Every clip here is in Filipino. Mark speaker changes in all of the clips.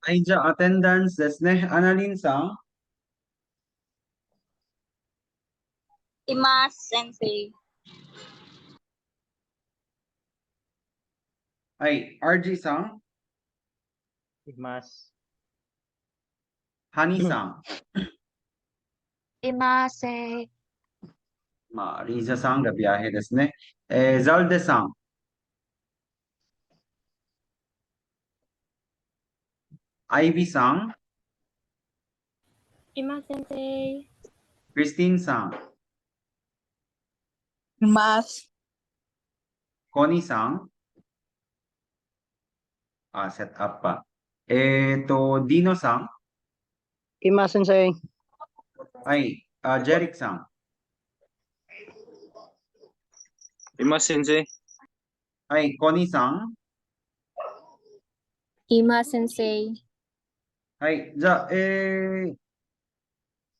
Speaker 1: はい、じゃあ、アテンダンスですね。アナリンさん。
Speaker 2: Imas Sensei.
Speaker 1: はい、RG さん。
Speaker 3: います。
Speaker 1: ハニさん。
Speaker 2: いません。
Speaker 1: まあ、リーザさんがビアヘですね。ザルデさん。アイビさん。
Speaker 4: いませんせい。
Speaker 1: クリスティンさん。
Speaker 5: います。
Speaker 1: コニーさん。あ、セットアップpa. ディノさん。
Speaker 3: いませんせい。
Speaker 1: はい、ジェリックさん。
Speaker 6: いませんせい。
Speaker 1: はい、コニーさん。
Speaker 4: いませんせい。
Speaker 1: はい、じゃあ、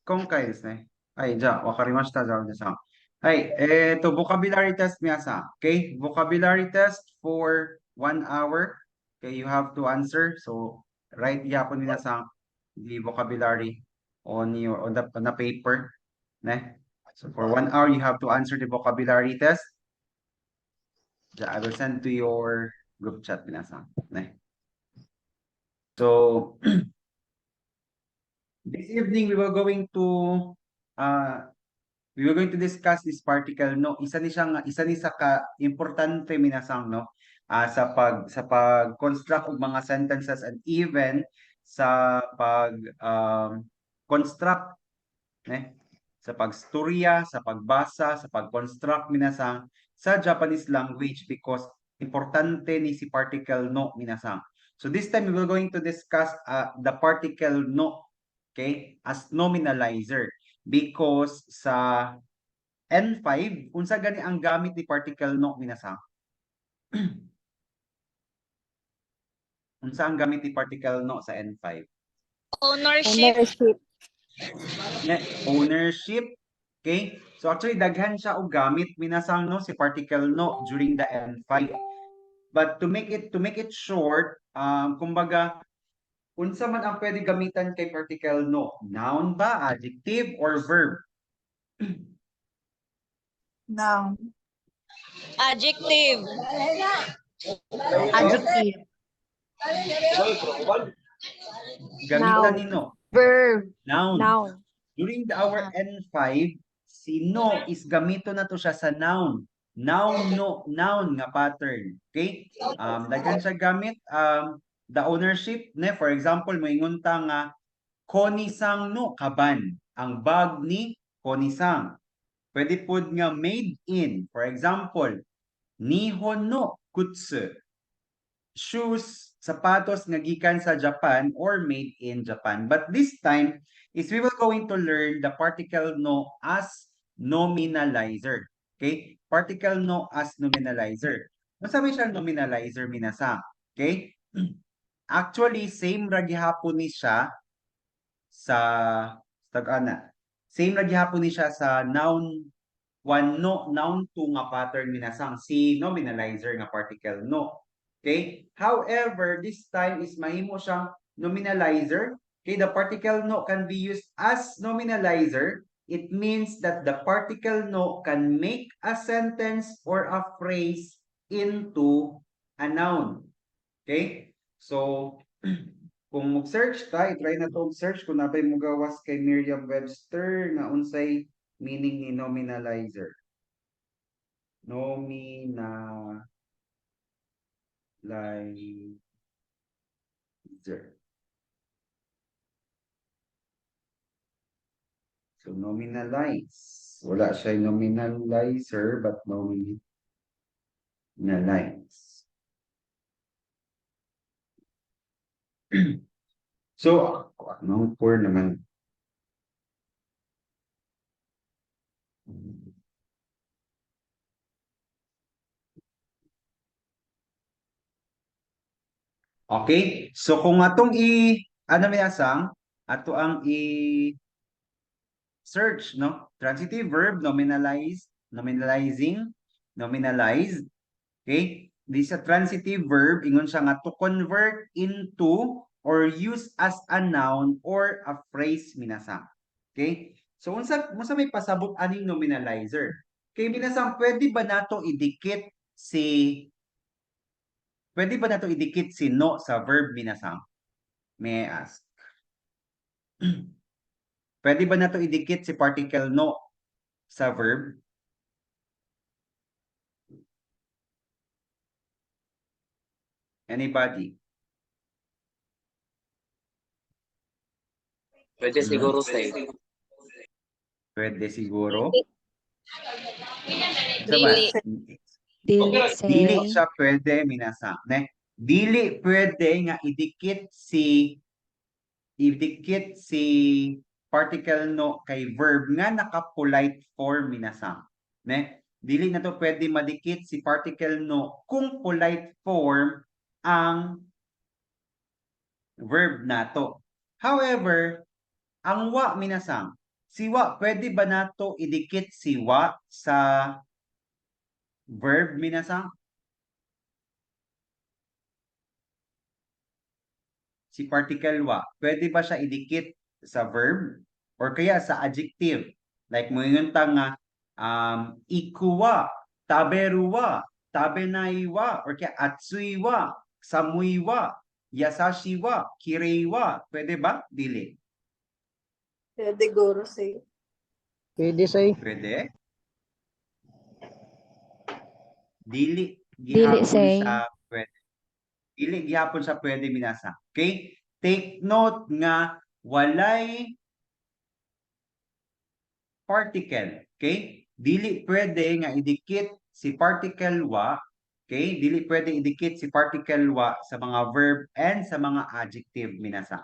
Speaker 1: 今回ですね。はい、じゃあ、わかりました、ザルデさん。はい、vocabulary test 皆さん。Okay, vocabulary test for 1 hour. Okay, you have to answer. So, write yapon皆さんthe vocabulary on the paper. Ne? So, for 1 hour, you have to answer the vocabulary test. I will send to your group chat皆さん。Ne? So, this evening, uh, we were going to discuss this particle no isa ni sa ka importante minasang no sa pag construct og mga sentences and even sa pag construct sa pagstorya, sa pagbasa, sa pag-construct minasang sa Japanese language because importante ni si particle no minasang. So this time we will going to discuss the particle no, okay, as nominalizer because sa N5 unsa gani ang gamit ni particle no minasang? Unsa ang gamit ni particle no sa N5?
Speaker 2: Ownership.
Speaker 1: Ownership. Okay? So actually daghan siya og gamit minasang no si particle no during the N5. But to make it short, kumbaga unsa man ang pwede gamitan kay particle no? Noun ba, adjective or verb?
Speaker 5: Noun.
Speaker 2: Adjective.
Speaker 5: Adjective.
Speaker 1: Gamitan
Speaker 4: Noun.
Speaker 1: ni no.
Speaker 4: Verb.
Speaker 1: Noun.
Speaker 4: Noun.
Speaker 1: During our N5, si no is gamito na to siya sa noun. Noun nga pattern. Okay? Daghan siya gamit. The ownership, ne? For example, moingon ta nga, Konisang no kaban. Ang bag ni Konisang. Pwede pod nga made in. For example, Nihon no kutsu. Shoes, sapatos nga gikan sa Japan or made in Japan. But this time is we will going to learn the particle no as nominalizer. Okay? Particle no as nominalizer. Masabi siya nominalizer minasa. Okay? Actually, same ra gihapon ni siya sa tag-ana. Same ra gihapon ni siya sa noun one no, noun two nga pattern minasang si nominalizer nga particle no. Okay? However, this time is mahimo siyang nominalizer. Okay, the particle no can be used as nominalizer. It means that the particle no can make a sentence or a phrase into a noun. Okay? So, kung mag-search tayo, try na to search kung nabay mo gawas kay Merriam-Webster na unsay meaning ni nominalizer. Nominalizer. So, nominalize. Wala siya nominalizer, but nominalize. So, anong poor naman? Okay? So, kung atong ano minasang, ato ang search, no? Transitive verb, nominalize, nominalizing, nominalized. Okay? This is a transitive verb, ingon siya nga to convert into or used as a noun or a phrase minasang. Okay? So unsa may pasabot aning nominalizer? Kay minasang pwede ba nato idikit si no sa verb minasang? May I ask? Pwede ba nato idikit si particle no sa verb? Anybody?
Speaker 6: Pwede siguro say.
Speaker 1: Pwede siguro.
Speaker 2: Dili.
Speaker 5: Dili.
Speaker 1: Dili siya pwede minasang. Ne? Dili pwede nga idikit si particle no kay verb nga naka-polite form minasang. Ne? Dili na to pwede madikit si particle no kung polite form ang verb nato. However, ang wa minasang, si wa pwede ba nato idikit si wa sa verb minasang? Si particle wa, pwede ba siya idikit sa verb or kaya sa adjective? Like mo yung nga ikuwa, taberuwa, tabenaiwa, or kaya atsuiwa, samuiwa, yasashiwa, kireiwa. Pwede ba? Dili.
Speaker 5: Pwede guro say.
Speaker 3: Pwede say.
Speaker 1: Pwede? Dili.
Speaker 2: Dili,
Speaker 1: Gihapon
Speaker 2: say.
Speaker 1: siya pwede. Dili gihapon siya pwede minasa. Okay? Take note nga walay particle. Okay? Dili pwede nga idikit si particle wa. Okay? Dili pwede idikit si particle wa sa mga verb and sa mga adjective minasa.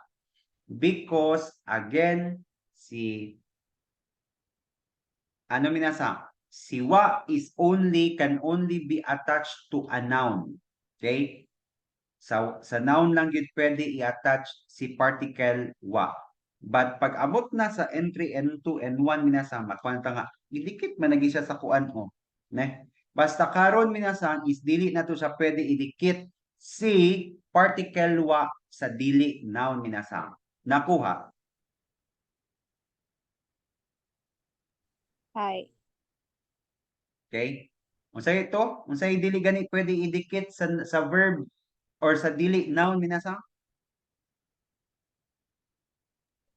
Speaker 1: Because again, ano minasa? Si wa can only be attached to a noun. Okay? Sa noun lang yun pwede i-attach si particle wa. But pag abot na sa N3, N2, N1 minasang, makwanta nga, idikit man nagi siya sa kuan o. Ne? Basta karon minasang is dili na to siya pwede idikit si particle wa sa dili noun minasang. Nakuha?
Speaker 5: Hi.
Speaker 1: Okay? Unsay ito? Unsay dili gani pwede idikit sa verb or sa dili noun minasang?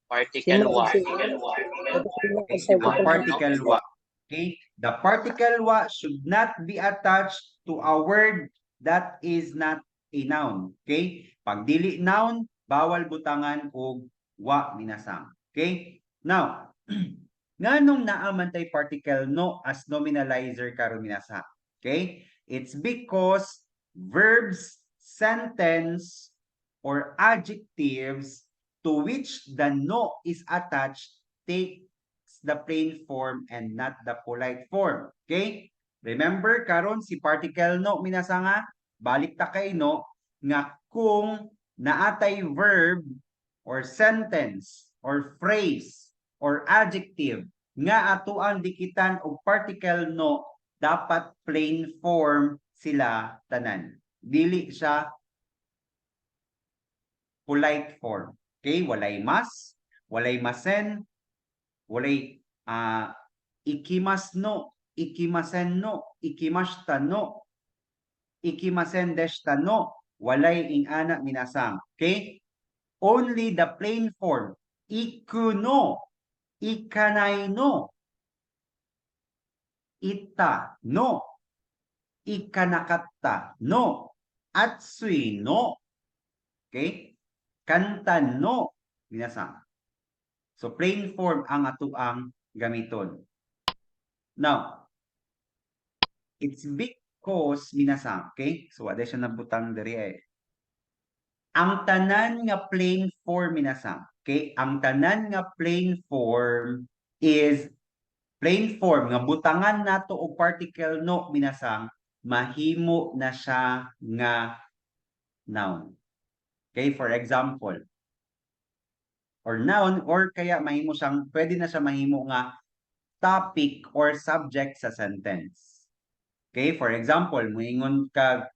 Speaker 6: Particle wa.
Speaker 1: Okay, the particle wa. Okay? The particle wa should not be attached to a word that is not a noun. Okay? Pag dili noun, bawal butangan og wa minasang. Okay? Now, nganong naaman tay particle no as nominalizer karon minasa? Okay? It's because verbs, sentence, or adjectives to which the no is attached takes the plain form and not the polite form. Okay? Remember karon si particle no minasa nga balik ta kay no nga kung naatay verb or sentence or phrase or adjective nga atuang dikitan og particle no, dapat plain form sila tanan. Dili siya polite form. Okay? Walay mas, walay masen, walay ikimas no, ikimasen no, ikimashita no, ikimasen deshita no, walay ingana minasang. Okay? Only the plain form. Iku no, ikanay no, ita no, ikanakatta no, atsui no. Okay? Kanta no, minasang. So plain form ang atuang gamiton. Now, it's because minasang, okay? So ada siya nabutang diri eh. Ang tanan nga plain form minasang, okay? Ang tanan nga plain form is plain form nga butangan nato og particle no minasang mahimo na siya nga noun. Okay, for example, or noun or kaya mahimo siyang pwede na siya mahimo nga topic or subject sa sentence. Okay, for example, moingon ka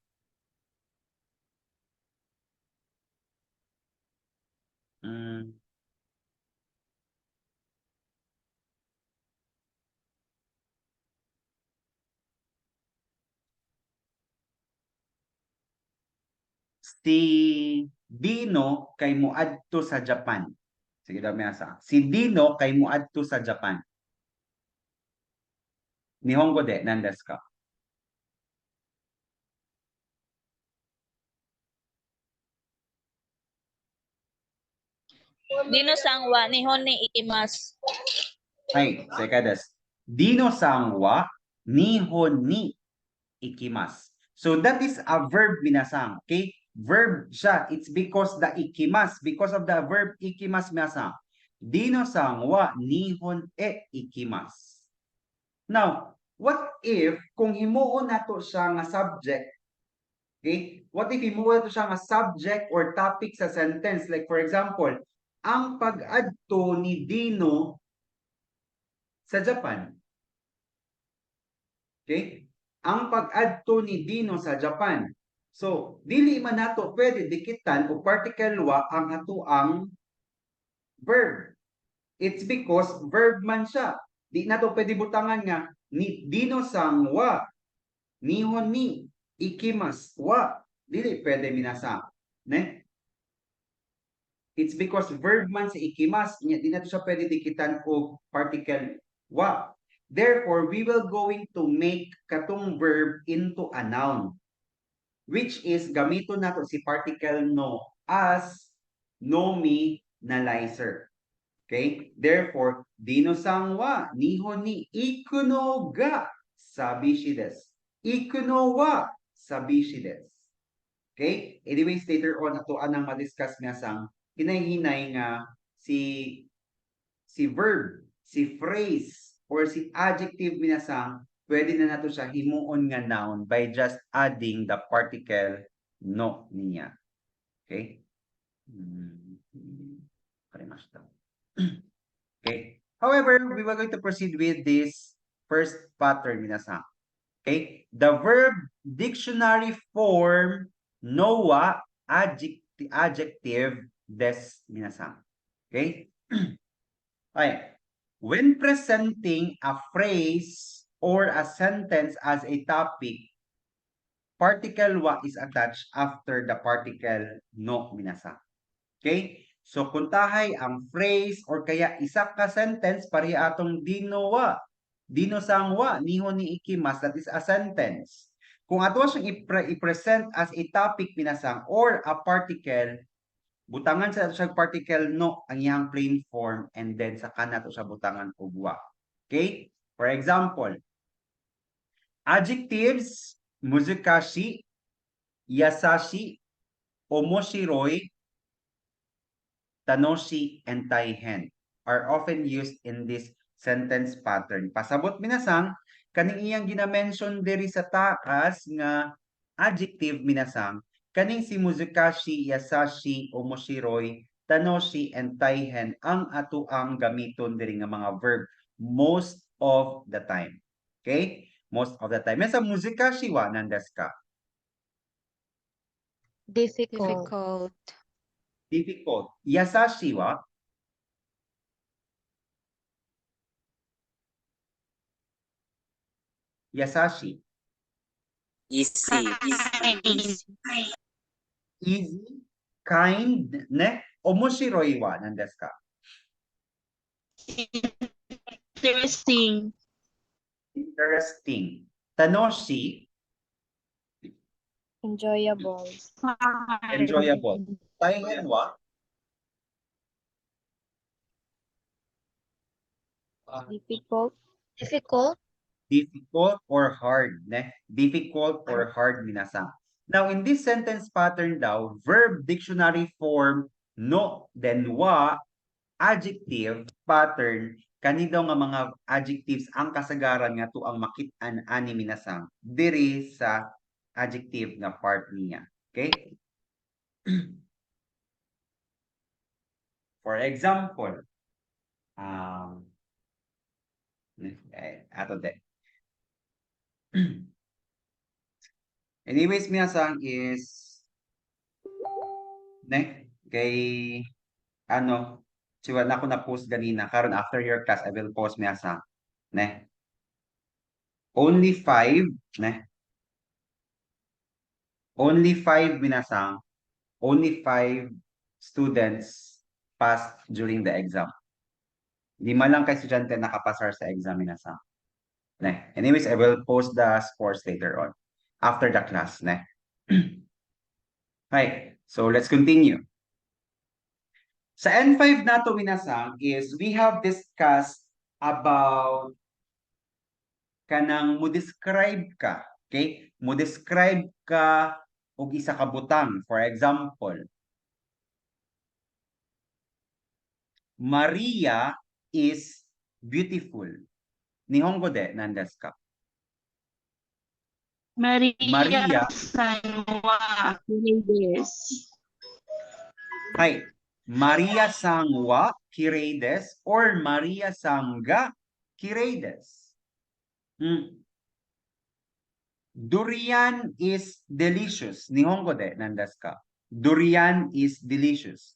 Speaker 1: si Dino kay moadto sa Japan. Sige daw minasan. Si Dino kay moadto sa Japan. Nihongo de nandesu ka?
Speaker 2: Dino sang wa nihon ni ikimasu.
Speaker 1: はい、正解です。Dino san wa nihon ni ikimasu. So that is a verb minasan. Okay? Verb siya. It's because the ikimasu. Because of the verb ikimasu minasan. Dino san wa nihon e ikimasu. Now, what if kung himuon nato siya nga subject? Okay? What if himuon nato siya nga subject or topic sa sentence? Like for example, ang pag-adto ni Dino sa Japan. Okay? Ang pag-adto ni Dino sa Japan. So, dili man nato pwede dikitan o particle wa ang atoang verb. It's because verb man siya. Di nato pwede butangan nga ni Dino sang wa nihon ni ikimasu wa. Dili pwede minasa. Ne? It's because verb man sa ikimasu, di nato siya pwede dikitan o particle wa. Therefore, we will going to make katong verb into a noun, which is gamito nato si particle no as nominalizer. Okay? Therefore, Dino sang wa nihon ni ikuno ga sabishi desu. Ikuno wa sabishi desu. Okay? Anyways, later on ato anang ma-discuss niya sang hinay-hinay nga si verb, si phrase, or si adjective minasang, pwede na nato siya himuon nga noun by just adding the particle no niya. Okay? Okay. However, we were going to proceed with this first pattern minasang. Okay? The verb dictionary form noa adjective des minasang. Okay? Okay. When presenting a phrase or a sentence as a topic, particle wa is attached after the particle no minasa. Okay? So kung tahay ang phrase or kaya isa ka sentence pareha atong dino wa, dino sang wa, nihon ni ikimas, that is a sentence. Kung ato siyang i-present as a topic minasang or a particle, butangan sa siya particle no ang iyang plain form and then sa kanato sa butangan og wa. Okay? For example, adjectives muzukashi, yasashi, omoshiroi, tanoshi, and taihen are often used in this sentence pattern. Pasabot minasang kaning iyang gina-mention diri sa taas nga adjective minasang kaning si muzukashi, yasashi, omoshiroi, tanoshi, and taihen ang atoang gamiton diri nga mga verb most of the time. Okay? Most of the time. Sa muzukashi wa nandesu ka?
Speaker 2: Difficult.
Speaker 1: Difficult. Yasashi wa? Yasashi.
Speaker 6: Easy.
Speaker 1: Easy, kind, ne? Omoshiroi wa nandesu ka?
Speaker 2: Interesting.
Speaker 1: Interesting. Tanoshi,
Speaker 4: Enjoyable.
Speaker 1: enjoyable. Taihen wa?
Speaker 4: Difficult.
Speaker 1: Difficult or hard, ne? Difficult or hard minasang. Now, in this sentence pattern daw, verb dictionary form no, then wa, adjective pattern, kani daw nga mga adjectives ang kasagaran nga to ang makit-an ani minasang diri sa adjective nga part niya. Okay? For example, ato de. Anyways, minasang is ne kay ano siwa na ako na post ganina karon after your class I will post minasang ne only 5 minasang only 5 students passed during the exam. 5 lang kay estudyante nakapasar sa exam minasang. Ne. Anyways, I will post the scores later on after the class. Ne. Right. So let's continue. Sa N5 nato minasang is we have discussed about kanang mo describe ka. Okay? Mo describe ka og isa ka butang. For example, Maria is beautiful. Nihongo de nandesu ka? Maria.
Speaker 2: San wa kirei
Speaker 1: Hi. Maria sang wa kirei desu or Maria sang ga kirei desu. Durian is delicious. Nihongo de nandesu ka? Durian is delicious.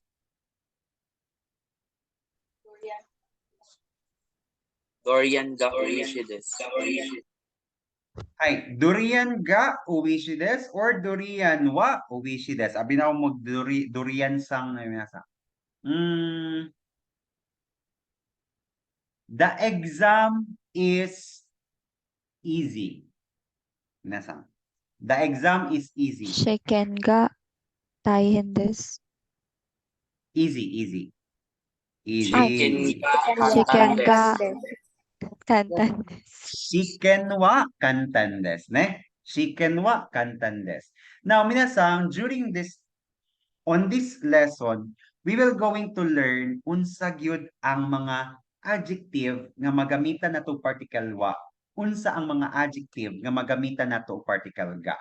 Speaker 6: Dorian ga oishi desu.
Speaker 1: Hi, durian ga uwishi desu or durian wa uwishi desu. Abi na mo durian sang na minasa. The exam is easy. Minasa. The exam is easy.
Speaker 7: Chicken ga taihen desu.
Speaker 1: Easy, easy. Easy.
Speaker 6: Chicken ga
Speaker 7: Chicken
Speaker 6: kantan
Speaker 7: ga
Speaker 6: desu.
Speaker 7: kantan desu.
Speaker 1: Shiken wa kantan desu, ne? Shiken wa kantan desu. Now, minasang, on this lesson, we will going to learn unsa gyud ang mga adjective nga magamitan nato particle wa. Unsa ang mga adjective nga magamitan nato particle ga.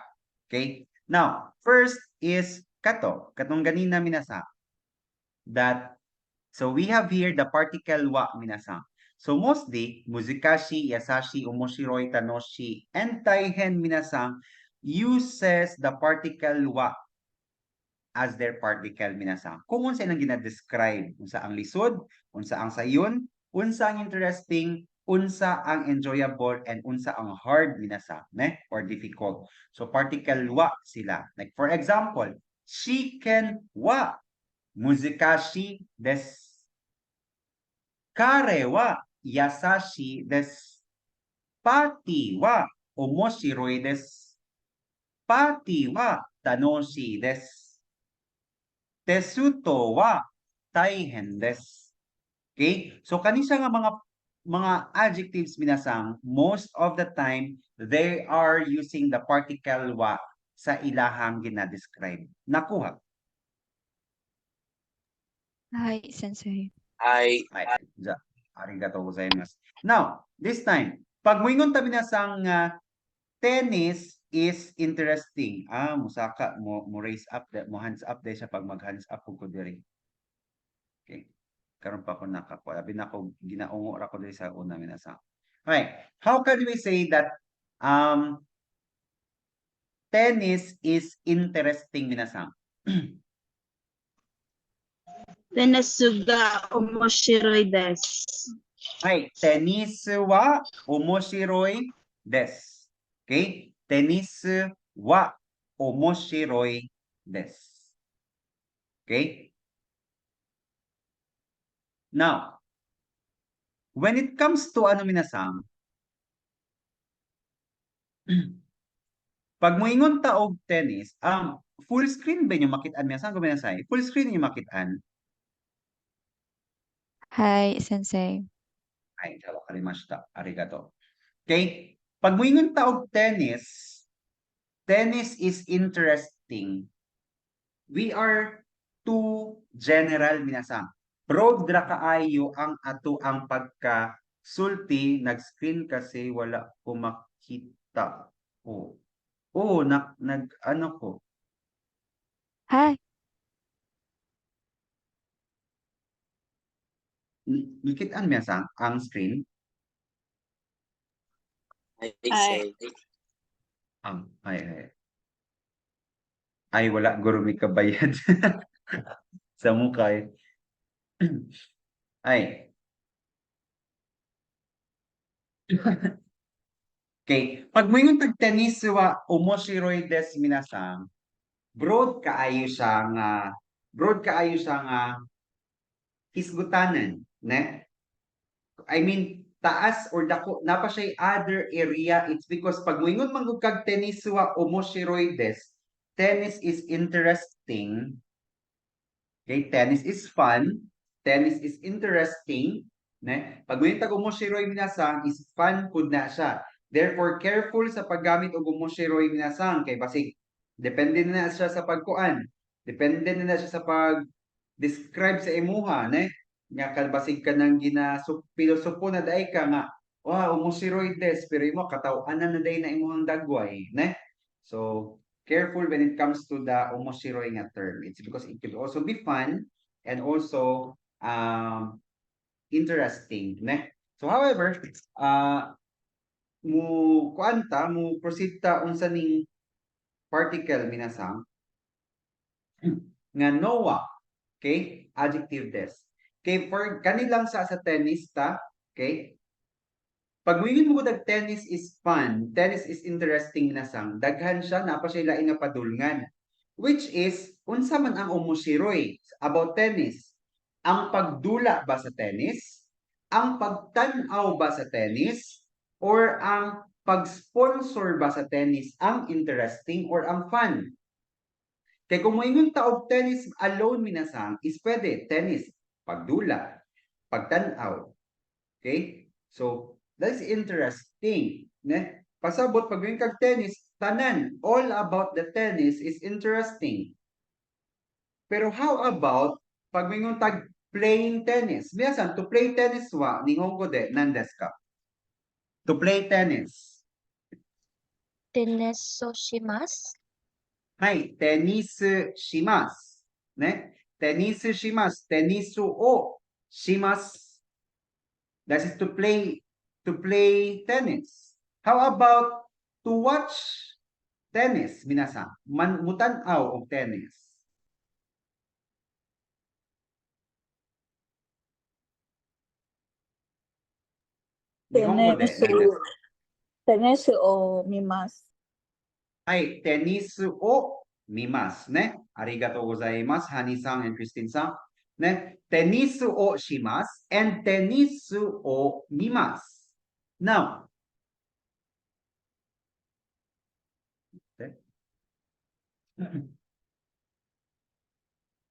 Speaker 1: Okay? Now, first is kato. Katong ganina minasa. So we have here the particle wa minasa. So mostly, Muzikashi, Yasashi, Omoshiroi, Tanoshi, and Taihen minasang uses the particle wa as their particle minasang. Kung unsa ilang gina-describe, unsa ang lisod, unsa ang sayon, unsa ang interesting, unsa ang enjoyable, and unsa ang hard minasang, ne? Or difficult. So particle wa sila. Like for example, shiken wa Muzikashi desu. Kare wa yasashi desu. Party wa omoshiroi desu. Party wa tanoshii desu. Tesuto wa taihen desu. Okay? So kanisa nga mga adjectives minasang, most of the time they are using the particle wa sa ilahang gina-describe. Nakuha.
Speaker 7: Hi, sensei.
Speaker 6: Ay
Speaker 1: Arigatou gozaimasu. Now, this time, pag moingon tabi na sang tennis is interesting. Musaka mo raise up, mo hands up dahil siya pag mag-hands up ko diri. Okay. Karon pa ko nakakuha. Abi na ko ginaungo ra ko diri sa una minasa. Okay. How can we say that tennis is interesting minasang?
Speaker 2: Tenesu ga omoshiroi desu.
Speaker 1: Ay, tennis wa omoshiroi desu. Okay? Tennis wa omoshiroi desu. Okay? Now, when it comes to ano minasang, pag moingon ta og tennis, full screen ba inyo makitaan minasang ko minasay? Full screen inyo makitaan?
Speaker 7: Hi, sensei.
Speaker 1: Ay, wakarimashita. Arigato. Okay? Pag moingon ta og tennis, tennis is interesting. We are too general minasang. Broad ra kaayo ang ato ang pagka-sulti, nag-screen kasi wala ko makita. Ano ko.
Speaker 7: Hi.
Speaker 1: Nikitaan minasang ang screen.
Speaker 6: say
Speaker 1: Ay, wala guro may kabayad sa mukha eh. Ay. Okay. Pag mo yung tag-tennis wa omoshiroi desu minasang, broad kaayo siya nga hisgutanan, ne? I mean, taas or dako, napa siya other area. It's because pag moingon man gud kag Tenisua omoshiroides, tennis is interesting. Okay, tennis is fun, tennis is interesting, ne? Pag moingon tag omoshiroi minasang is fun pud na siya. Therefore, careful sa paggamit og omoshiroi minasang kay basig depende na siya sa pagkuan. Depende na siya sa pag describe sa imuha, ne? Nga kalbasig ka nang filosopo na daay ka nga, wow, omoshiroi pero imo kataw-anan na daay na imuhang dagway, ne? So, careful when it comes to the omoshiroi nga term. It's because it could also be fun and also interesting, ne? So, however, mu proceed ta unsa ning particle minasang nga Noah. Okay? Adjective des. Okay, for kanilang sa tenista, okay? Pag moingon mo dag tennis is fun, tennis is interesting minasang, daghan siya napa siya lain nga padulngan. Which is unsa man ang omoshiroi about tennis? Ang pagdula ba sa tennis? Ang pagtan-aw ba sa tennis? Or ang pag-sponsor ba sa tennis ang interesting or ang fun? Kaya kung moingon ta og tennis alone minasang is pwede tennis pagdula, pagtan-aw. Okay? So, that's interesting, ne? Pasabot pag moingon kag tennis, tanan all about the tennis is interesting. Pero how about pag moingon tag playing tennis? Biyasan to play tennis wa nihongo de nandes ka. To play tennis.
Speaker 4: Tenesoshimasu.
Speaker 1: はい、テニスします。ね。テニスします。テニスをします。That is to play tennis. How about to watch tennis, 皆さん。Mutanaw og tennis. Nihongo de.
Speaker 5: Tenesu. Tenesu o mimas.
Speaker 1: はい、テニスを見ますね。ありがとうございます。ハニーさん and クリスティンさん。ね。テニスをします。and テニスを見ます。Now, okay.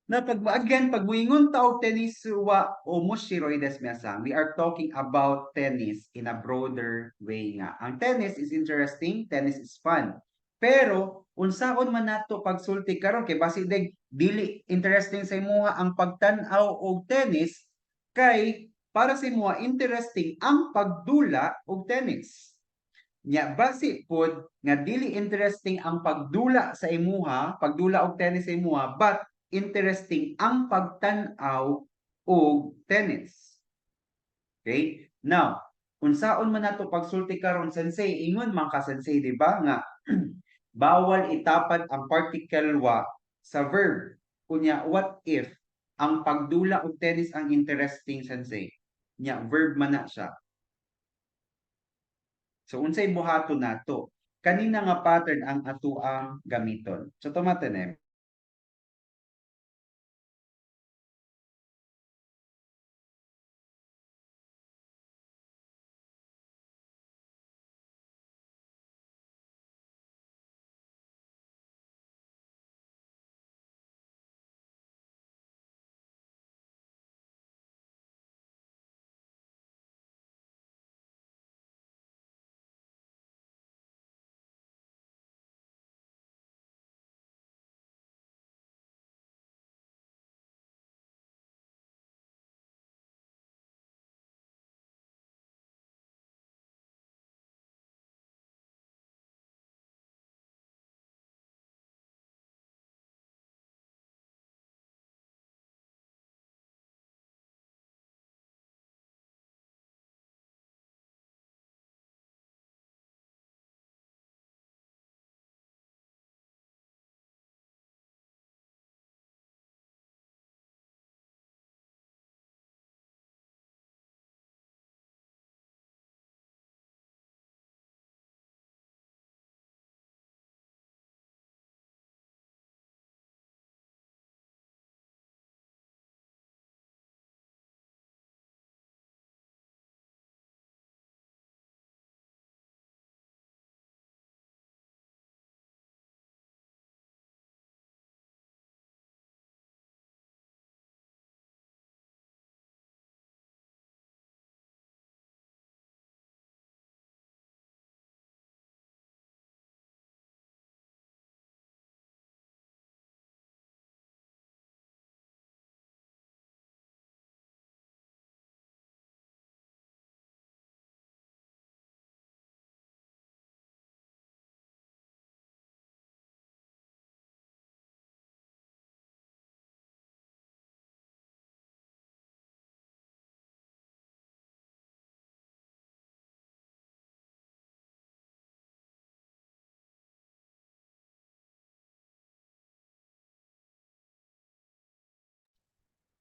Speaker 1: Na pag muingon ta og tennis wa omoshiroides miyasang, we are talking about tennis in a broader way nga. Ang tennis is interesting, tennis is fun. Pero unsaon man nato pagsulti karon kay basi dili interesting sa imuha ang pagtan-aw og tennis kay para sa imuha interesting ang pagdula og tennis. Nya basi pod nga dili interesting ang pagdula sa imuha, pagdula og tennis sa imuha, but interesting ang pagtan-aw og tennis. Okay? Now, unsaon man nato pagsulti karon sensei, ingon man ka sensei, di ba nga bawal itapad ang particle wa sa verb. Kunya, what if ang pagdula og tennis ang interesting sensei? Nya verb man na siya. So unsay buhaton nato? Kanina nga pattern ang atuang gamiton. So tumatenem.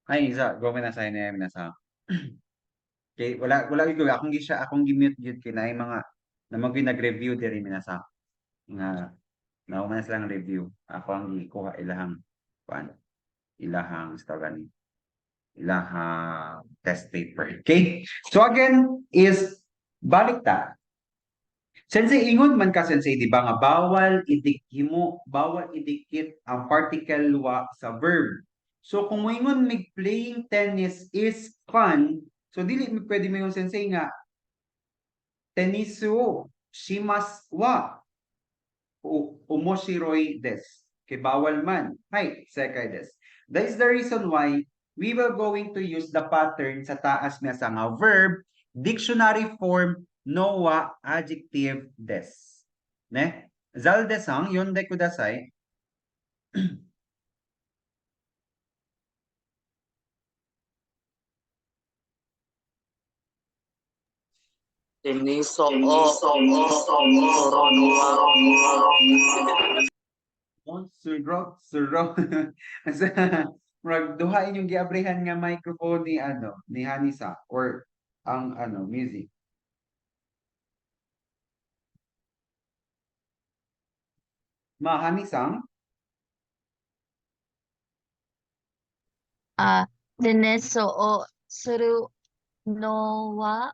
Speaker 1: Ay, isa, gawin na sa inyo, minasa. Okay, wala gyud akong gi-mute gyud kay naay mga namang nag-review diri minasa. Nga nauma na silang review. Ako ang gikuha ilahang kuan, ilahang gani, ilahang test paper. Okay? So again is balik ta. Sensei ingon man ka sensei di ba nga bawal idikit ang particle wa sa verb. So kung moingon mig playing tennis is fun, so dili mi pwede mo sensei nga tenisu shimasu wa omoshiroi desu. Kay bawal man. Hay, sekai desu. That is the reason why we will going to use the pattern sa taas niya sa nga verb, dictionary form, no wa adjective des. Ne? Zal desang, yonde kudasai.
Speaker 6: Teniso o
Speaker 1: Suro. Murag duha inyong giabrihan nga microphone ni ni Hanisa or ang music. Ma Hanisang,
Speaker 8: Deneso o suru no wa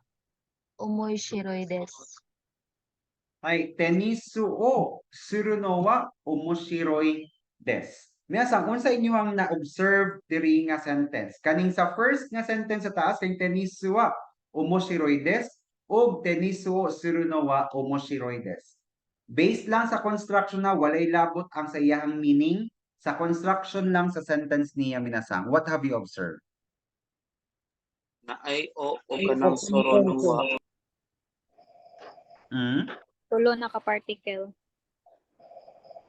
Speaker 8: omoshiroi desu.
Speaker 1: ay tenisu o suru no wa omoshiroi desu. Minasan, unsa inyo ang na-observe diri nga sentence? Kaning sa first nga sentence sa taas kay tenisu wa omoshiroi desu o tenisu o suru no wa omoshiroi desu. Based lang sa construction na walay labot ang sa iyang meaning, sa construction lang sa sentence niya minasang. What have you observed?
Speaker 6: na ay o kanang soro no wa.
Speaker 4: Tulo naka-particle.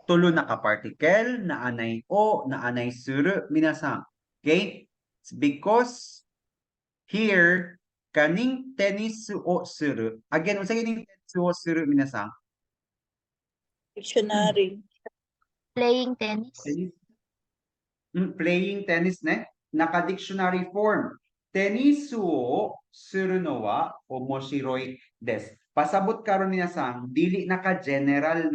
Speaker 1: Tulo na ka-particle, na anay o, na anay suru, minasang. Okay? It's because here, kaning tenisu o suru, again, unsa kining tenisu o suru, minasang?
Speaker 5: Dictionary.
Speaker 8: Playing tennis.
Speaker 1: Playing tennis ne? Naka-dictionary form. Tenisu o suru no wa omoshiroi desu. Pasabot karon minasang dili naka-general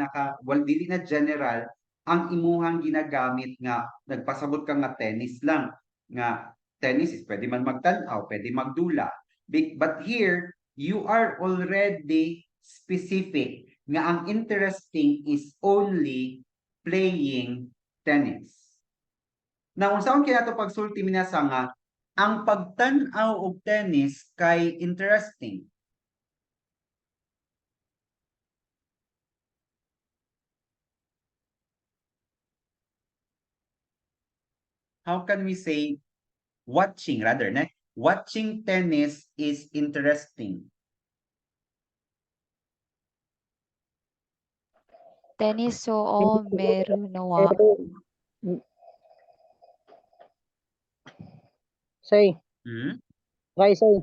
Speaker 1: dili na general ang imuhang ginagamit nga nagpasabot ka nga tennis lang nga tennis is pwede man magtan-aw, pwede magdula. But here you are already specific nga ang interesting is only playing tennis. Na unsaon kinato pagsulti minasa nga ang pagtan-aw og tennis kay interesting. How can we say watching rather, ne? Watching tennis is interesting.
Speaker 7: Teniso o meru no wa.
Speaker 3: Say. Okay, say.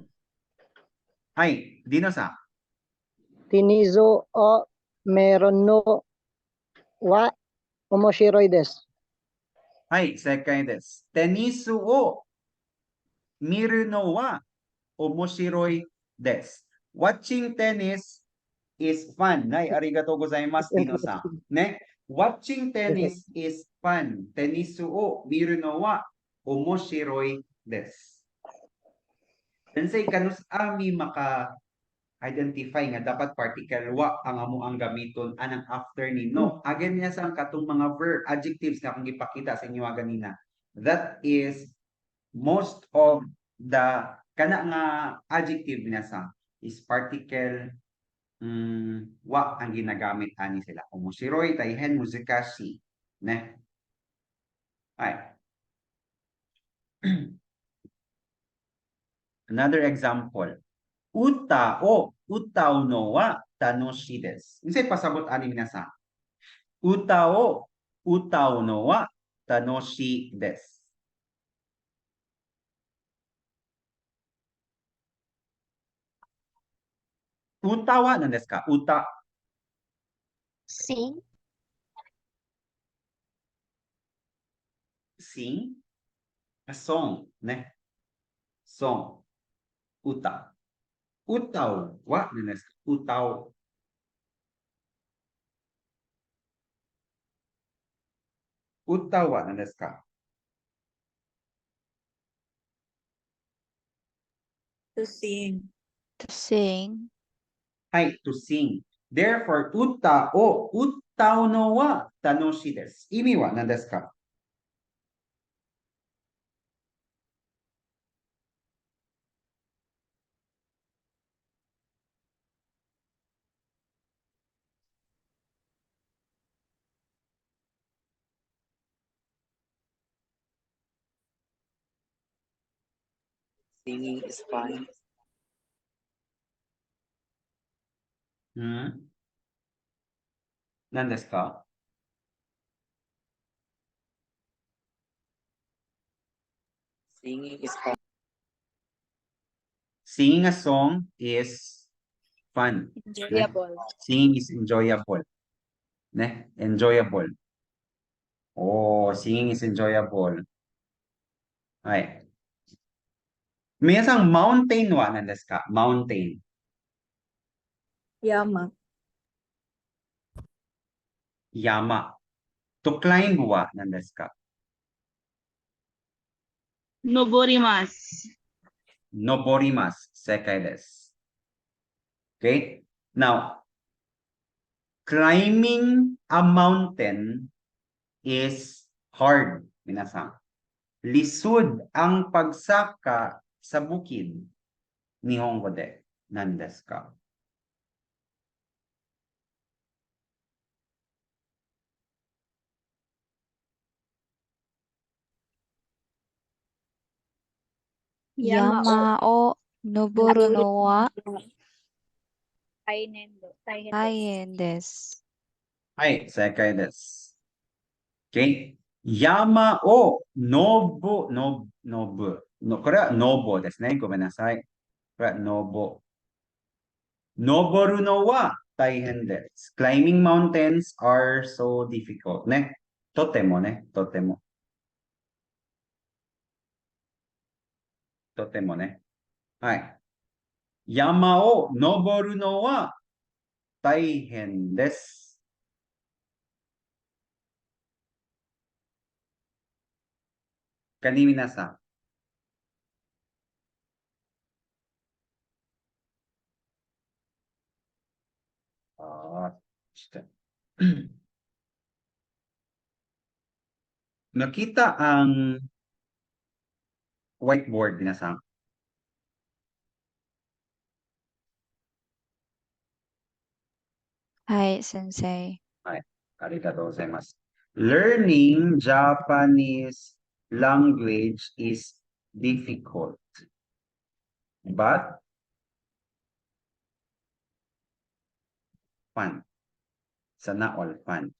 Speaker 1: Ay, dino sa?
Speaker 3: Tinizo o meron no wa omoshiroi desu.
Speaker 1: Ay, second des. Tenisu o miru no wa omoshiroi des. Watching tennis is fun. Nay, arigatou gozaimasu, dino-san. Ne? Watching tennis is fun. Tenisu o miru no wa omoshiroi desu. Sensei, kanus ami maka-identify nga dapat particle wa ang amo ang gamiton anang after ni no. Again niya sa katong mga verb, adjectives na akong gipakita sa inyo ganina. That is most of the kana nga adjective niya sa is particle wa ang ginagamit ani sila. Omoshiroi, taihen, muzikashi. Ne? Ay. Another example. Uta o utaw no wa tanoshi desu. Unsay pasabot ani minasa? Uta o utaw no wa tanoshi desu. Uta wa nan desu ka? Uta.
Speaker 8: Sing.
Speaker 1: Sing. A song, ne? Song. Uta. Utaw wa nan desu ka? Utaw. Utaw wa nan desu ka?
Speaker 5: To sing.
Speaker 7: To sing.
Speaker 1: Hai, to sing. Therefore, uta o utaw no wa tanoshi desu. Imi wa nan desu ka?
Speaker 6: Singing is fun.
Speaker 1: Hmm? Nan desu ka?
Speaker 6: Singing is fun.
Speaker 1: Singing a song is fun.
Speaker 4: Enjoyable.
Speaker 1: Singing is enjoyable. Ne? Enjoyable. Oh, singing is enjoyable. Hai. 皆さん、マウンテンは何ですか？マウンテン。
Speaker 5: Yama.
Speaker 1: 山。To climb は何ですか？
Speaker 2: Noborimasu.
Speaker 1: 登ります。正解です。Okay? Now, climbing a mountain is hard, 皆さん。Lisod ang pagsaka sa bukid. Nihongo de. 何ですか？
Speaker 7: Yama o noboru no wa
Speaker 4: Tainendo.
Speaker 7: daien desu.
Speaker 1: はい、正解です。Okay? 山を登の、これは登ですね。ごめんなさい。これは登るのは大変です。Climbing mountains are so difficult ね。とてもね、とても。とてもね。はい。山を登るのは大変です。Kani minasan. Shite. Nakita ang whiteboard minasan.
Speaker 7: Hai, sensei.
Speaker 1: ありがとうございます。Learning Japanese language is difficult, but fun. Sana all fun.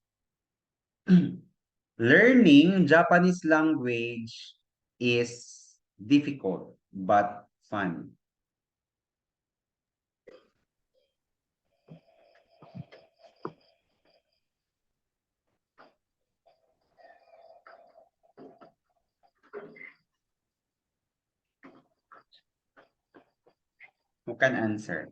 Speaker 1: Learning Japanese language is difficult, but fun. Who can answer?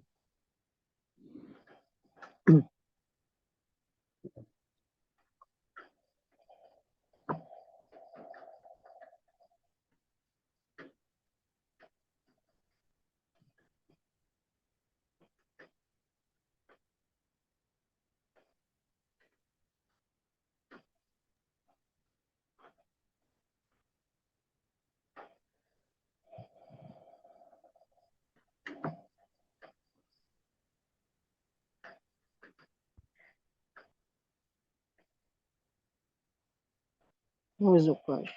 Speaker 3: Muzukashi.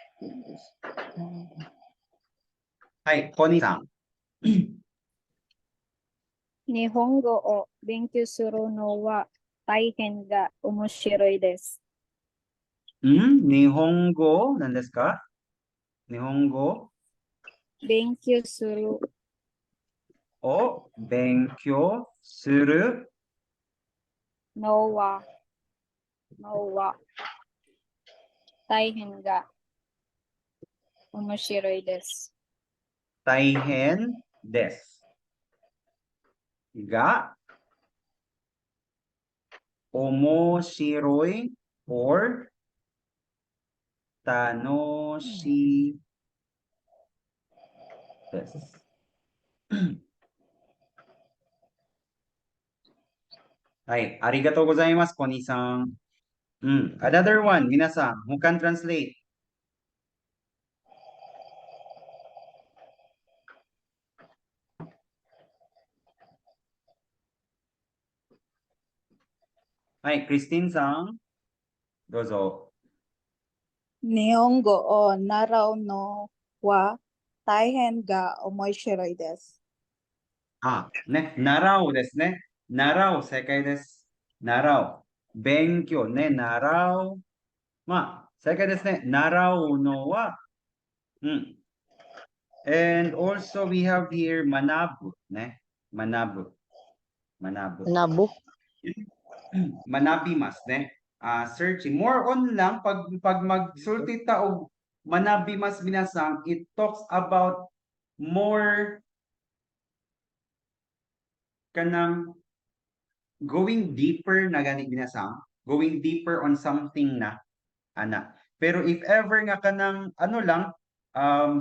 Speaker 1: Hi, Koni-san.
Speaker 4: Nihongo o benkyou suru no wa taihen ga omoshiroi desu.
Speaker 1: Nihongo, 何ですか？日本語
Speaker 4: 勉強する
Speaker 1: を勉強する
Speaker 4: のは大変が Omoshiroi desu.
Speaker 1: Taihen des. Ga omoshiroi or tanoshi desu. Right. Arigatou gozaimasu, Koni-san. Another one, minasan, who can translate? Hi, Christine-san. Dozo.
Speaker 5: Nihongo o narao no wa taihen ga omoshiroi desu.
Speaker 1: Narao desu ne. Narao, sekai desu. Narao. Benkyo ne, narao. Sekai desu ne. Narao no wa. And also we have here manabu, ne. Manabu. Manabu.
Speaker 3: Nabu.
Speaker 1: Manabimas, ne. Searching. More on lang, pag magsulti ta og manabimas binasang, it talks about more kanang going deeper na gani binasang, going deeper on something na, ana. Pero if ever nga kanang, ano lang,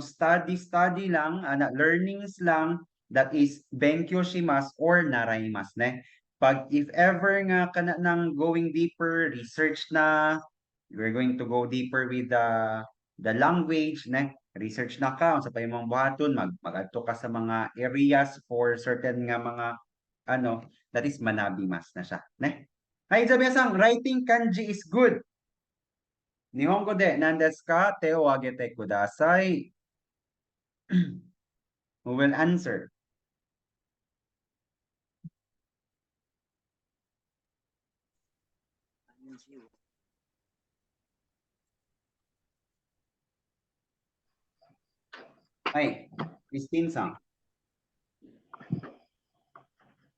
Speaker 1: study lang, learnings lang, that is benkyo shimasu or naraimasu, ne. Pag if ever nga kana nang going deeper, research na, we're going to go deeper with the language, ne. Research na ka, sa pa yung mga buhaton, mag-adto ka sa mga areas for certain nga mga, that is manabimas na siya, ne. Hi, Isabi-san, writing kanji is good. Nihongo de nandesu ka? Te o agete kudasai. Who will answer? Hi, Christine-san.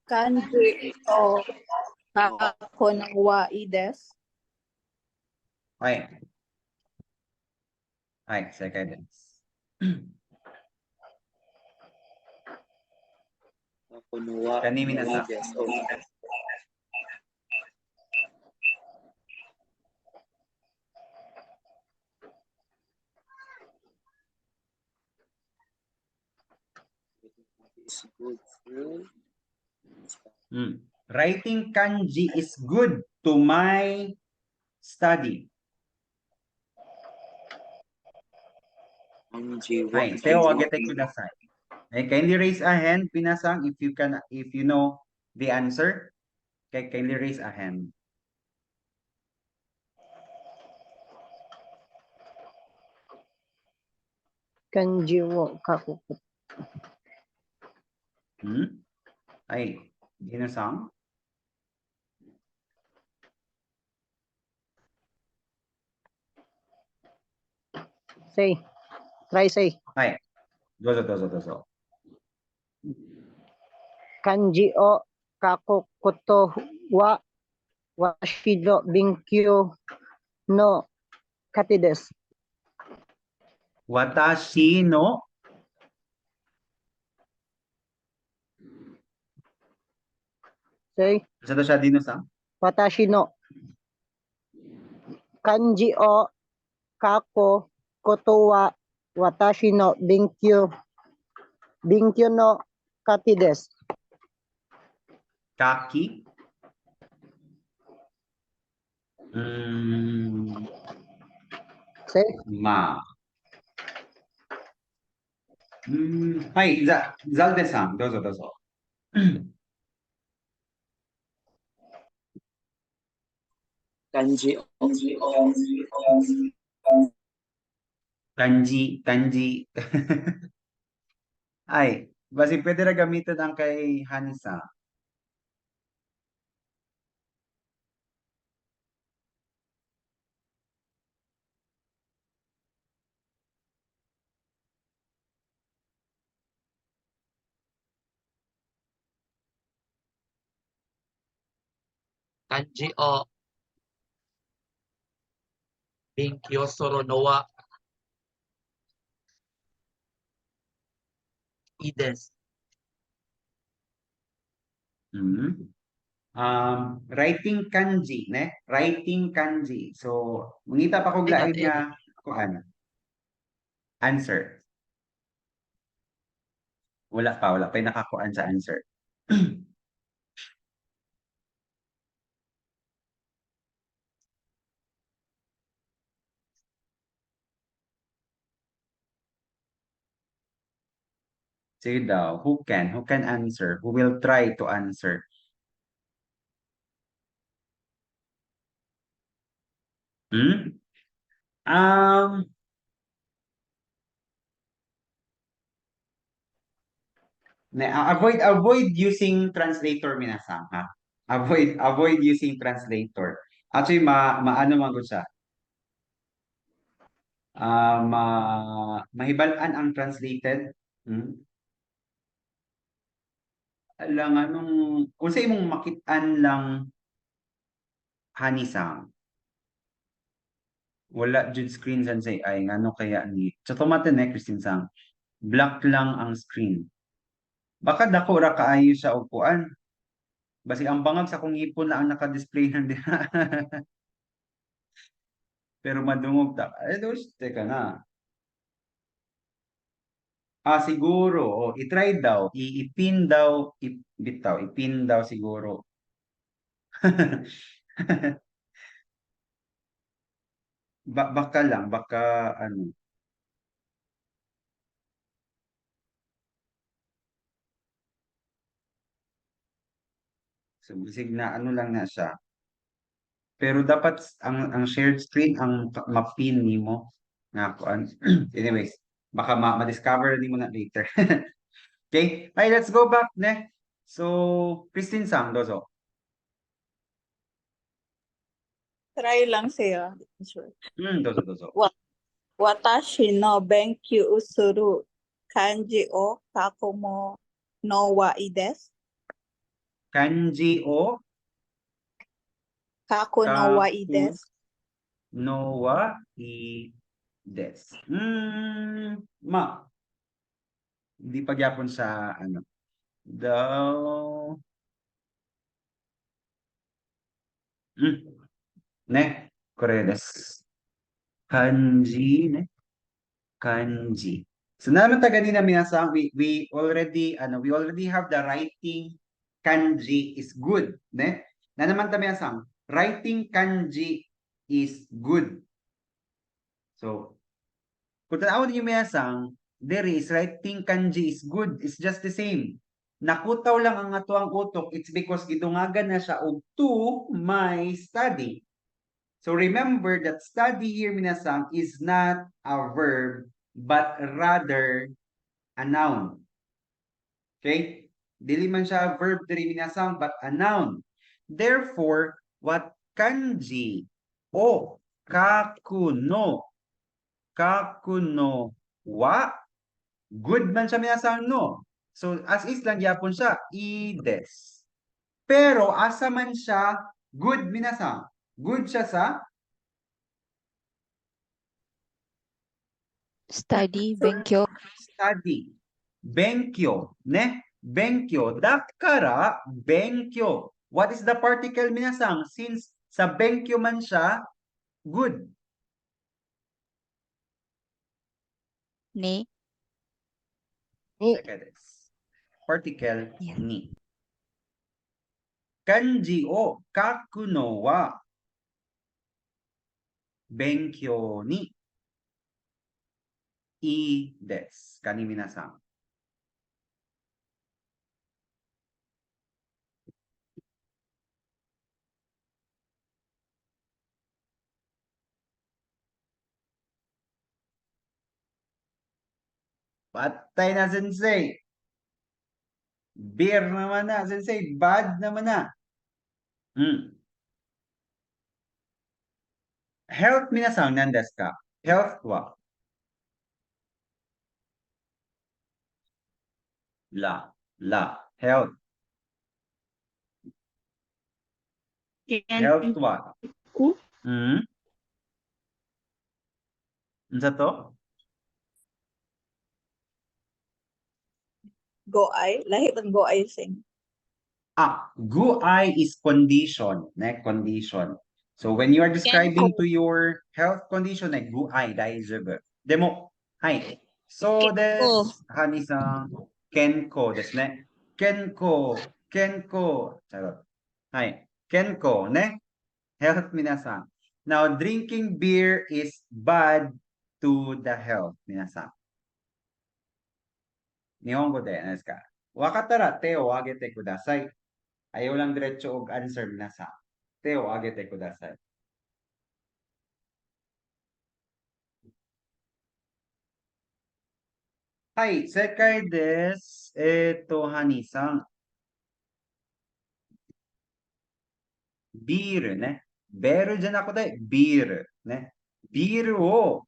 Speaker 5: Kanji o kako no wa desu.
Speaker 1: Hi. Hi, sekai desu. Kanimi na sa. Writing kanji is good to my study. Hi, te o agete kudasai. Kindly raise a hand, pinasang, if you know the answer. Okay, kindly raise a hand.
Speaker 3: Kanji wo kakuku.
Speaker 1: Ay, Dino-san.
Speaker 3: Say. Try say.
Speaker 1: Ay, dozo.
Speaker 3: Kanji o kakukuto wa washido binkyu no kati desu.
Speaker 1: Watashi no
Speaker 3: Say.
Speaker 1: Sa to siya, Dino-san.
Speaker 3: Watashi no kanji o kako koto wa watashi no binkyu no kati desu.
Speaker 1: Kaki.
Speaker 3: Say.
Speaker 1: Hi, Zalde-san. Dozo. Kanji. Ay, basi pwede na gamitin ang kay Hansa.
Speaker 6: Kanji o Benkyo soro no wa ides.
Speaker 1: Hmm. Writing kanji, ne? Writing kanji. So, mangita pa kog lain nga kuan. Answer. Wala pa yung nakakuan sa answer. Sige daw, who can answer? Who will try to answer? Hmm? Um, avoid using translator minasang, ha? Avoid using translator. Actually, maano man gud siya. Mahibalaan ang translated. Hmm? Lang anong kung sa imong makitaan lang hanisang wala jud screen san say ay ngano kaya ni sa tomaten Christine sang black lang ang screen. Baka dako ra kaayo sa upuan. Basi ang bangag sa kong ipon na ang naka-display na diha. Pero madungog ta. Dos, teka na. Siguro. I-try daw. I-pin daw. Bitaw. I-pin daw siguro. Baka lang. Baka ano. So, bisig na ano lang na siya. Pero dapat ang shared screen ang mapin nimo nga kuan. Anyways, baka ma-discover nimo na later. Okay? Ay, let's go back ne. So, Christine Sang, dozo.
Speaker 5: Try lang siya. Sure.
Speaker 1: Dozo.
Speaker 5: Watashi no benkyū suru kanji o kako mo no wa ii desu.
Speaker 1: Kanji o
Speaker 5: Kako no wa ii desu.
Speaker 1: no wa i des. Hindi pa gyapon sa ano. Daw. Ne, koredes. Kanji, ne? Kanji. So naman ta ganina minasang we already have the writing kanji is good, ne? Na naman ta minasang writing kanji is good. So kung tanawon niyo minasang there is writing kanji is good, it's just the same. Nakutaw lang ang atuang utok, it's because gidungagan na siya og to my study. So remember that study here minasang is not a verb but rather a noun. Okay? Dili man siya verb diri minasang but a noun. Therefore, what kanji o kakuno wa good man siya minasang no. So as is lang gyapon siya ides. Pero asa man siya good minasang? Good siya sa
Speaker 7: Study, benkyo.
Speaker 1: study. Benkyo, ne? Benkyo. Dakara, benkyo. What is the particle minasang? Since sa benkyo man siya, good.
Speaker 7: Ni.
Speaker 1: Teka des. Particle
Speaker 7: Yes.
Speaker 1: ni. Kanji o kakuno wa benkyo ni i des. Kani minasang. Patay na sensei. Beer naman na sensei. Bad naman na. Health minasang nandesu ka? Health wa? La. Health. Health wa?
Speaker 2: Ku?
Speaker 1: Unsa to?
Speaker 5: Goai. Lahi ng goai sing.
Speaker 1: Guai is condition, condition. So when you are describing to your health condition, guai daijoubu. Demo, hai. So
Speaker 5: Kenko.
Speaker 1: kenko desu ne. Kenko. Charot. Hai. Kenko, ne? Health minasan. Now, drinking beer is bad to the health minasan. Nihongo de, desu ka? Wakatara, te o agete kudasai. Ayaw lang diretso og answer minasan. Te o agete kudasai. Hai, sekai desu. Hani-san. ビールね。ベルじゃなくてビールね。ビールを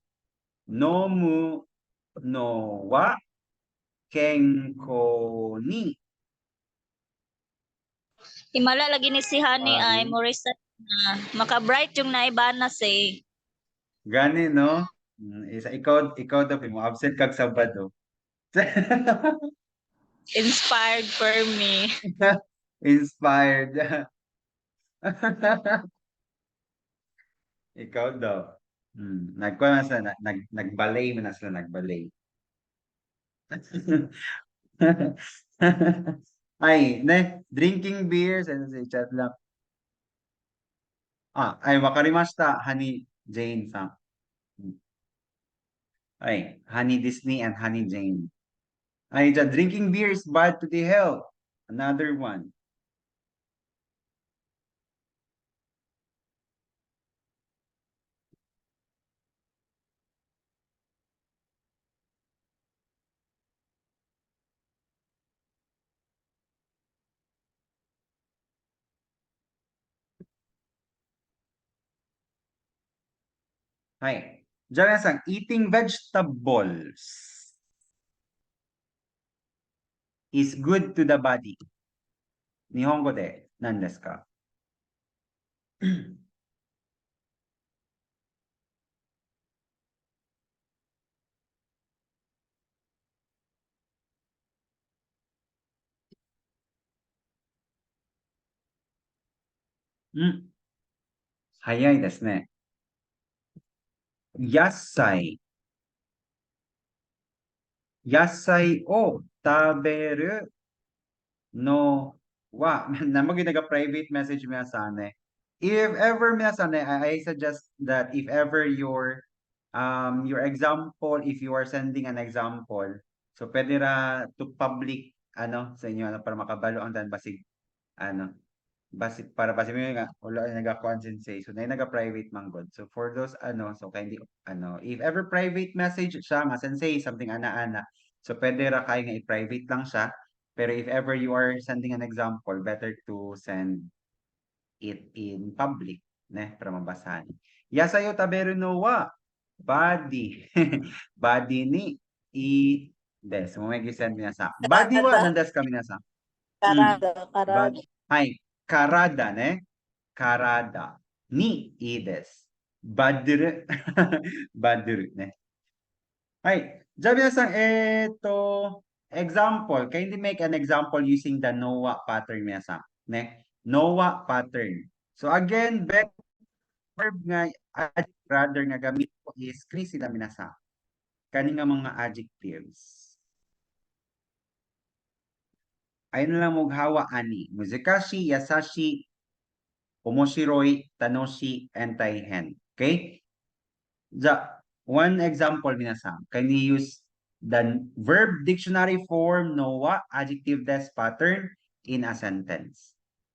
Speaker 1: 飲むのは健康に
Speaker 9: Himala lagi ni si Honey ay
Speaker 1: Honey.
Speaker 9: mo reset na. Maka-bright yung naibanas eh.
Speaker 1: Gani, no? Ikaw daw, mo absent kag Sabado.
Speaker 9: Inspired for me.
Speaker 1: Inspired. Ikaw daw. Nagkuha na sila, nagbalay mo na sila, nagbalay. Ay, drinking beers, ano si chat lang. Ay, wakarimashita, Honey Jane sa. Ay, Honey Disney and Honey Jane. Ay, drinking beer is bad to the health. Another one. Ay, diyan eating vegetables is good to the body. Nihongo de, nan desu ka? Hayai desu ne. Yassai. Yassai o taberu no wa. Namag naga-private message minasan eh. If ever minasan eh, I suggest that if ever your example, if you are sending an example, so pwede ra to public sa inyo para makabalo ang dan basig para basig mo nga wala naga-kuan sensei so na naga-private man god. So for those so kindly if ever private message siya nga sensei something ana so pwede ra kay nga i-private lang siya. Pero if ever you are sending an example, better to send it in public, para mabasahan. Yasayo taberu no wa body. Body ni des. Mo may send niya sa. Body wa nandas kami na sa.
Speaker 5: Karada.
Speaker 1: Ay, karada ne. Karada ni des. Badru. Badru ne. Ay, Javier-san, example. Can you make an example using the NOA pattern minasan? NOA pattern. So again, verb nga rather nga gamit ko is kani sila minasan. Kani nga mga adjectives. Ayun lang hawa ani. Muzikashi, yasashi, omoshiroi, tanoshi, and taihen. Okay? One example minasan. Can you use the verb dictionary form NOA adjective des pattern in a sentence?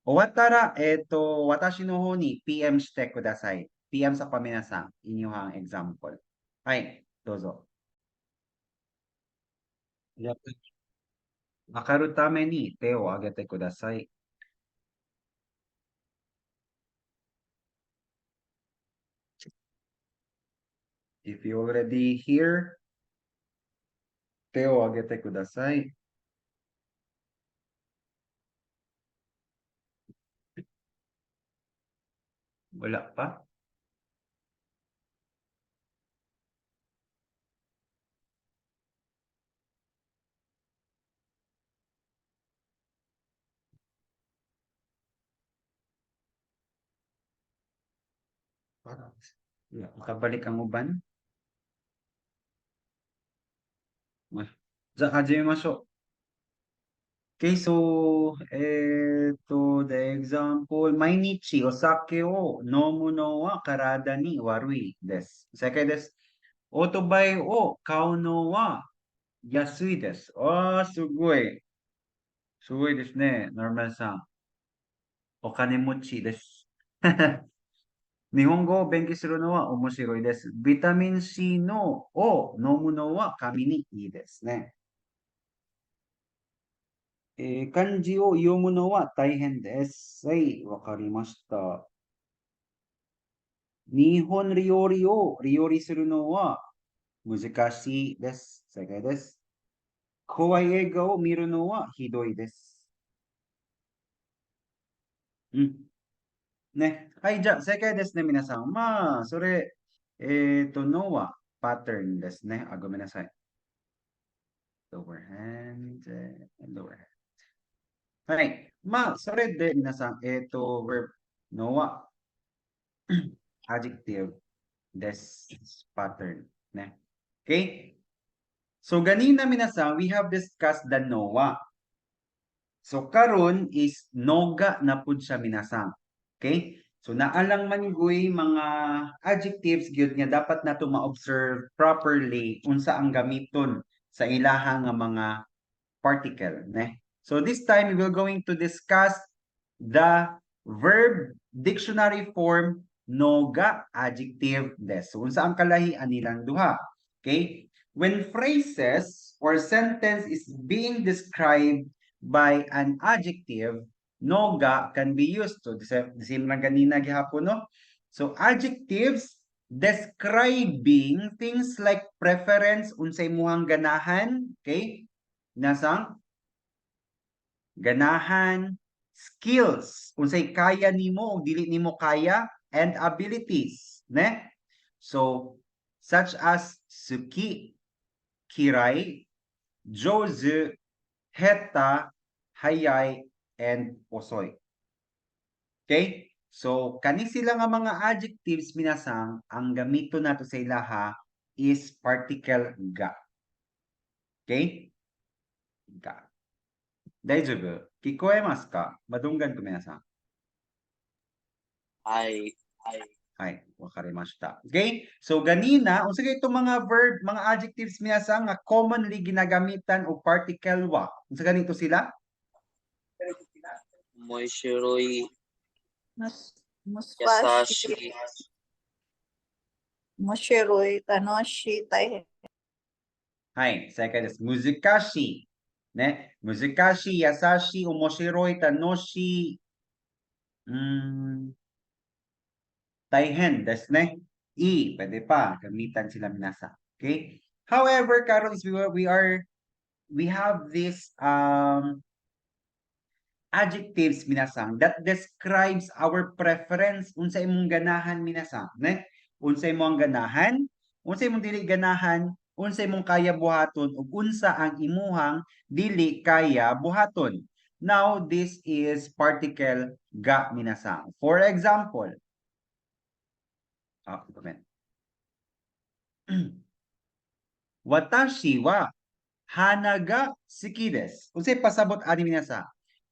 Speaker 1: Owatara, watashi no ho ni PM shite kudasai. PM sa paminasan, inyong example. Ay, dozo. Wakaru tame ni te o agete kudasai. If you already here, te o agete kudasai. Wala pa? Makabalik ang uban. Hajimemashou. Okay, so, the example, mainichi osake o nomu no wa karada ni warui desu. Sekai desu. Otobai o kau no wa yasui desu. Oh, sugoi. Sugoi desu ne, Norman-san. Okanemochi desu. 日本語を勉強するのは面白いです。ビタミン C のを飲むのは髪にいいですね。漢字を読むのは大変です。はい、わかりました。日本料理を料理するのは難しいです。正解です。怖い映画を見るのはひどいです。ね。はい、じゃあ正解ですね、皆さん。まあ、それ、のはパターンですね。ごめんなさい。lower hand, lower hand. はい。まあ、それで皆さん、verb のは adjective です。pattern ね。Okay? So, ganina minasan, we have discussed the nowa. So, karon is noga na pud siya minasan. Okay? So, naalang maniguy mga adjectives gyud nga dapat nato ma-observe properly unsa ang gamiton sa ilaha nga mga particle, ne? So, this time, we will going to discuss the verb dictionary form noga adjective des. So, unsa ang kalahian nilang duha? Okay? When phrases or sentence is being described by an adjective, noga can be used. So, the same lang kanina gihapon, no? So, adjectives describing things like preference, unsay muhang ganahan, okay? Nasang ganahan, skills, unsay kaya nimo o dili nimo kaya, and abilities, ne? So, such as suki, kirai, jozu, heta, hayay, and osoy. Okay? So, kani sila nga mga adjectives minasang, ang gamito nato sa ilaha is particle ga. Okay? Ga. 大丈夫聞こえますかmadunggan ko minasan.
Speaker 6: はい。
Speaker 1: はい、わかりました。Okay? So, ganina, unsa kay itong mga verb, mga adjectives minasan nga commonly ginagamitan o particle wa. Unsa ganito sila?
Speaker 6: Moishiroi,
Speaker 5: Musashi,
Speaker 6: yasashi,
Speaker 5: Moshiroi, Tanoshi, Taihen.
Speaker 1: はい、正解です。難しい。ね。難しい、優しい、面白い、楽しい。大変ですね。pwede pa. Gamitan sila minasa. Okay? However, karon is we have this adjectives minasang that describes our preference unsa imong ganahan minasang, ne? Unsa imong ganahan, unsa imong dili ganahan, unsa imong kaya buhaton ug unsa ang imuhang dili kaya buhaton. Now, this is particle ga minasang. For example, comment. Watashi wa hana ga suki desu. Unsay pasabot ani minasang?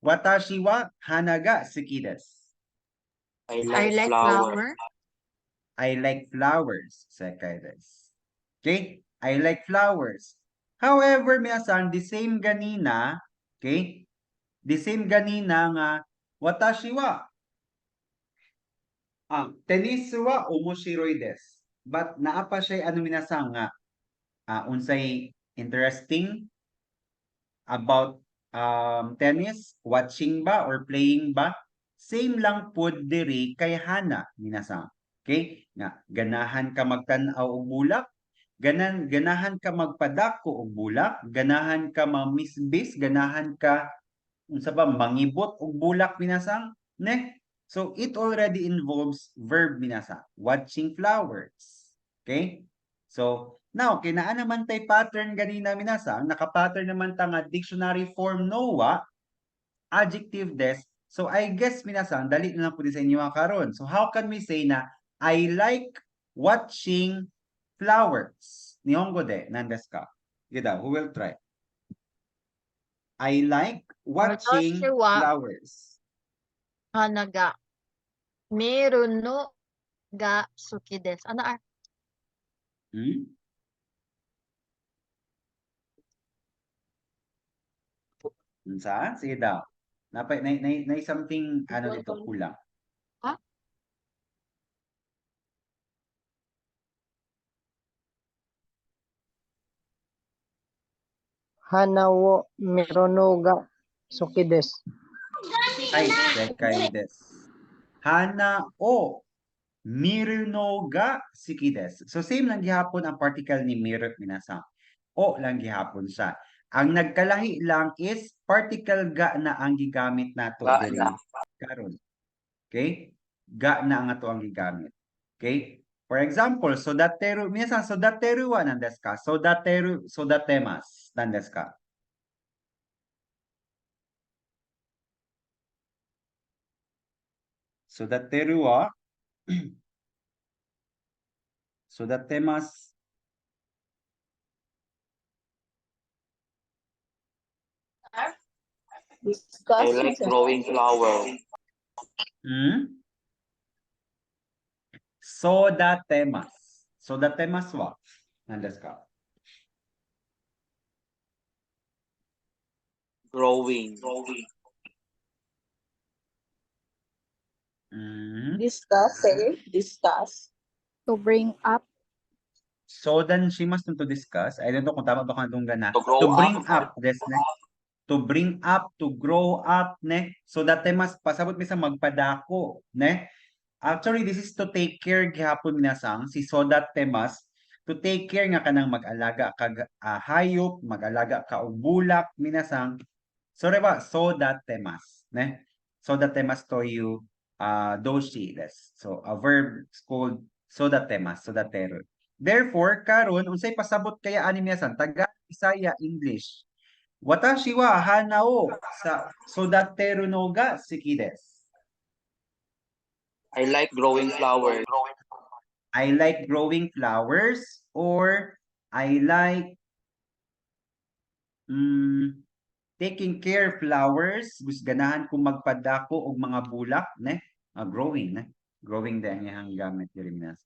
Speaker 1: Watashi wa hana ga suki desu.
Speaker 6: I
Speaker 7: I
Speaker 6: like
Speaker 7: like
Speaker 6: flower.
Speaker 7: flower.
Speaker 1: I like flowers. Sekai desu. Okay? I like flowers. However, minasan, the same ganina, okay? The same ganina nga, watashi wa tenis wa omoshiroi desu. But naapa siya ano minasan nga unsay interesting about tennis, watching ba or playing ba? Same lang pud diri kay hana minasan. Okay? Nga ganahan ka magtan-aw og bulak, ganahan ka magpadako og bulak, ganahan ka mamisbis, ganahan ka unsa ba mangibot og bulak minasang, ne? So it already involves verb minasa, watching flowers. Okay? So now kinaan naman tay pattern ganina minasang, naka-pattern naman ta nga dictionary form nowa, adjective des. So I guess minasang dali na lang pud sa inyo karon. So how can we say na I like watching flowers. Nihongo de, nandesu ka? Gida, who will try? I like watching
Speaker 8: Watashi wa
Speaker 1: flowers.
Speaker 8: hana ga miru no ga suki desu. Ano ar?
Speaker 1: Hmm? Saan? Sige daw. Nay something, ano dito, kulang.
Speaker 8: Ha?
Speaker 3: Hana wo mirono ga suki desu.
Speaker 1: Ay, sekai desu. Hana o miru no ga suki desu. So same lang gihapon ang particle ni miru, minasang. O lang gihapon siya. Ang nagkalahi lang is particle ga na ang gigamit nato
Speaker 6: Ga
Speaker 1: diri
Speaker 6: na.
Speaker 1: karon. Okay? Ga na ang ato ang gigamit. Okay? For example, sodateru, minasang sodateru wa nandesu ka? Sodateru, sodatemasu nandesu ka? Sodateru wa sodatemasu.
Speaker 6: I
Speaker 5: Discuss
Speaker 6: like growing flower.
Speaker 1: Hmm? Sodatemasu. Sodatemasu wa nandesu ka?
Speaker 6: Growing.
Speaker 1: Hmm?
Speaker 5: Discuss, say, discuss.
Speaker 4: To bring up.
Speaker 1: Sodan shimasu to discuss. I don't know kung tama ba kung itong gana.
Speaker 6: To grow
Speaker 1: To bring
Speaker 6: up.
Speaker 1: up, des ne? To bring up, to grow up, ne? So dati mas pasabot mi sa magpadako, ne? Actually, this is to take care gihapon minasang si Sodat Temas to take care nga kanang mag-alaga kag hayop, mag-alaga ka og bulak minasang. So diba, Sodat Temas, ne? Sodat Temas to you doshi des. So a verb is called Sodat Temas, sodatero. Therefore, karon unsay pasabot kaya ani minasang taga Bisaya English. Watashi wa hana o sa sodateru no ga suki desu.
Speaker 6: I like growing flowers.
Speaker 1: I like growing flowers or I like taking care flowers. Gusto ganahan kong magpadako og mga bulak, ne? Growing, ne? Growing din ang gamit diri minas.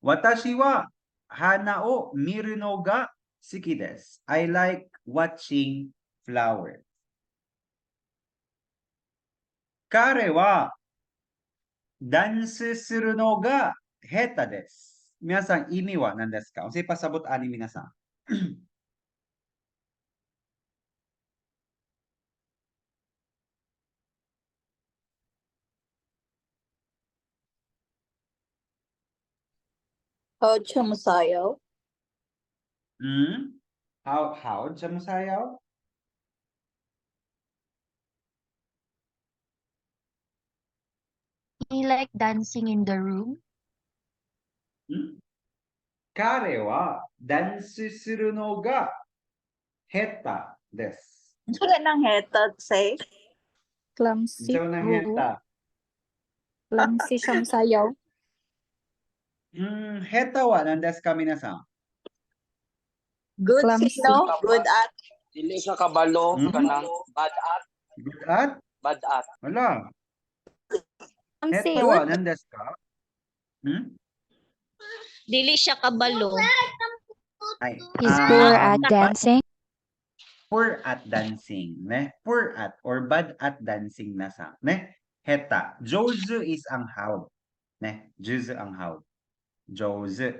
Speaker 1: Watashi wa hana o miru no ga suki desu. I like watching flowers. Kare wa dansu suru no ga heta desu. Minasan, imi wa nandesu ka? Unsay pasabot ani minasan?
Speaker 5: How chumusayaw?
Speaker 1: How siya musayaw?
Speaker 8: He like dancing in the room.
Speaker 1: Kare wa dansu suru no ga heta desu.
Speaker 5: Ano nang heta, say?
Speaker 4: Clumsy.
Speaker 1: Unsa man ang heta?
Speaker 4: Clumsy siyang sayaw.
Speaker 1: Heta wa nandesu ka minasan?
Speaker 5: Good
Speaker 4: Clumsy.
Speaker 5: sino? Good at.
Speaker 6: Dili siya kabalo kanang bad at.
Speaker 1: Good at?
Speaker 6: Bad at.
Speaker 1: Wala.
Speaker 4: Clumsy.
Speaker 1: Heta wa nandesu ka?
Speaker 9: Dili siya kabalo.
Speaker 1: Ay.
Speaker 7: He's poor at dancing.
Speaker 1: Poor at dancing, ne? Poor at or bad at dancing na sa, ne? Heta. Jozu is ang how, ne? Jozu ang how. Jozu,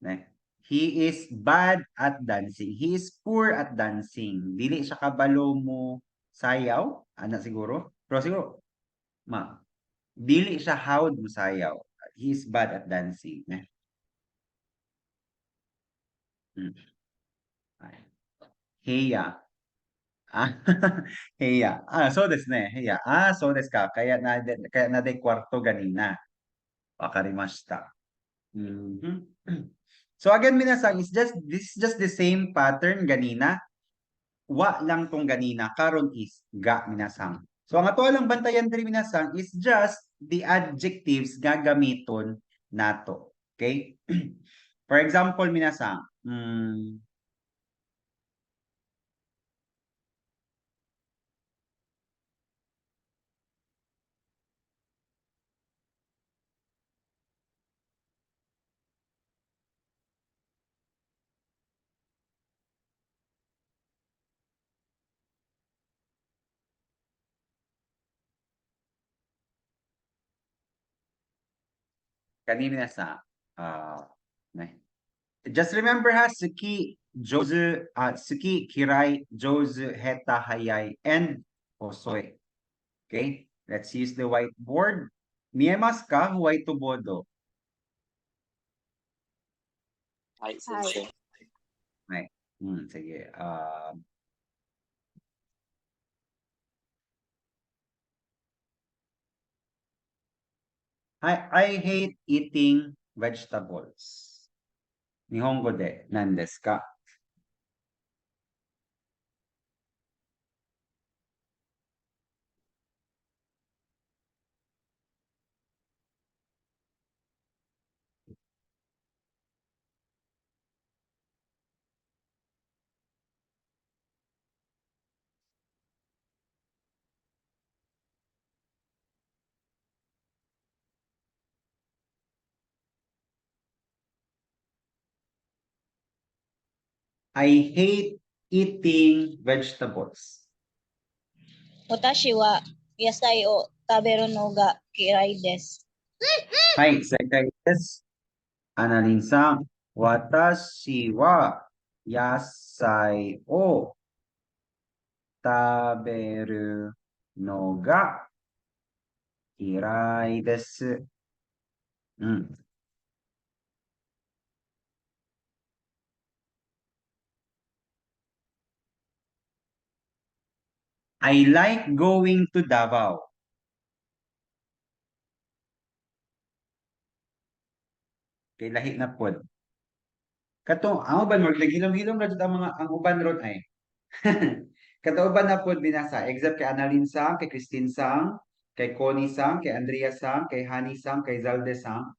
Speaker 1: ne? He is bad at dancing. He is poor at dancing. Dili siya kabalo mo sayaw, ana siguro. Pero siguro, dili siya hawd mo sayaw. He is bad at dancing, ne? Heya. Heya. So desu ne. Heya. So desu ka. Kaya na de kwarto ganina. Wakarimashita. So again, minasang, this is just the same pattern ganina. Wa lang tong ganina. Karon is ga, minasang. So ang ato lang bantayan diri minasang is just the adjectives gagamiton nato. Okay? For example, minasang, kanina minasang, ne. Just remember ha, Suki, Jozu, Suki, Kirai, Jozu, Heta, Hayai, and Osoy. Okay? Let's use the whiteboard. Miemasu ka, huwai tobodo.
Speaker 6: Ay, sensei.
Speaker 1: Ay. Sige. I hate eating vegetables. Nihongo de nan desu ka? I hate eating vegetables.
Speaker 9: Watashi wa yasai o taberu no ga kirai desu.
Speaker 1: Hai, sekai desu. Analin-san, watashi wa yasai o taberu no ga kirai desu. I like going to Davao. Kay lahi na pod. Kato, ang uban mo naghilom-hilom ra jud ang mga ang uban ron ay. Kato uban na pod binasa. Except kay Annalyn Sang, kay Christine Sang, kay Connie Sang, kay Andrea Sang, kay Hani Sang, kay Zalde Sang.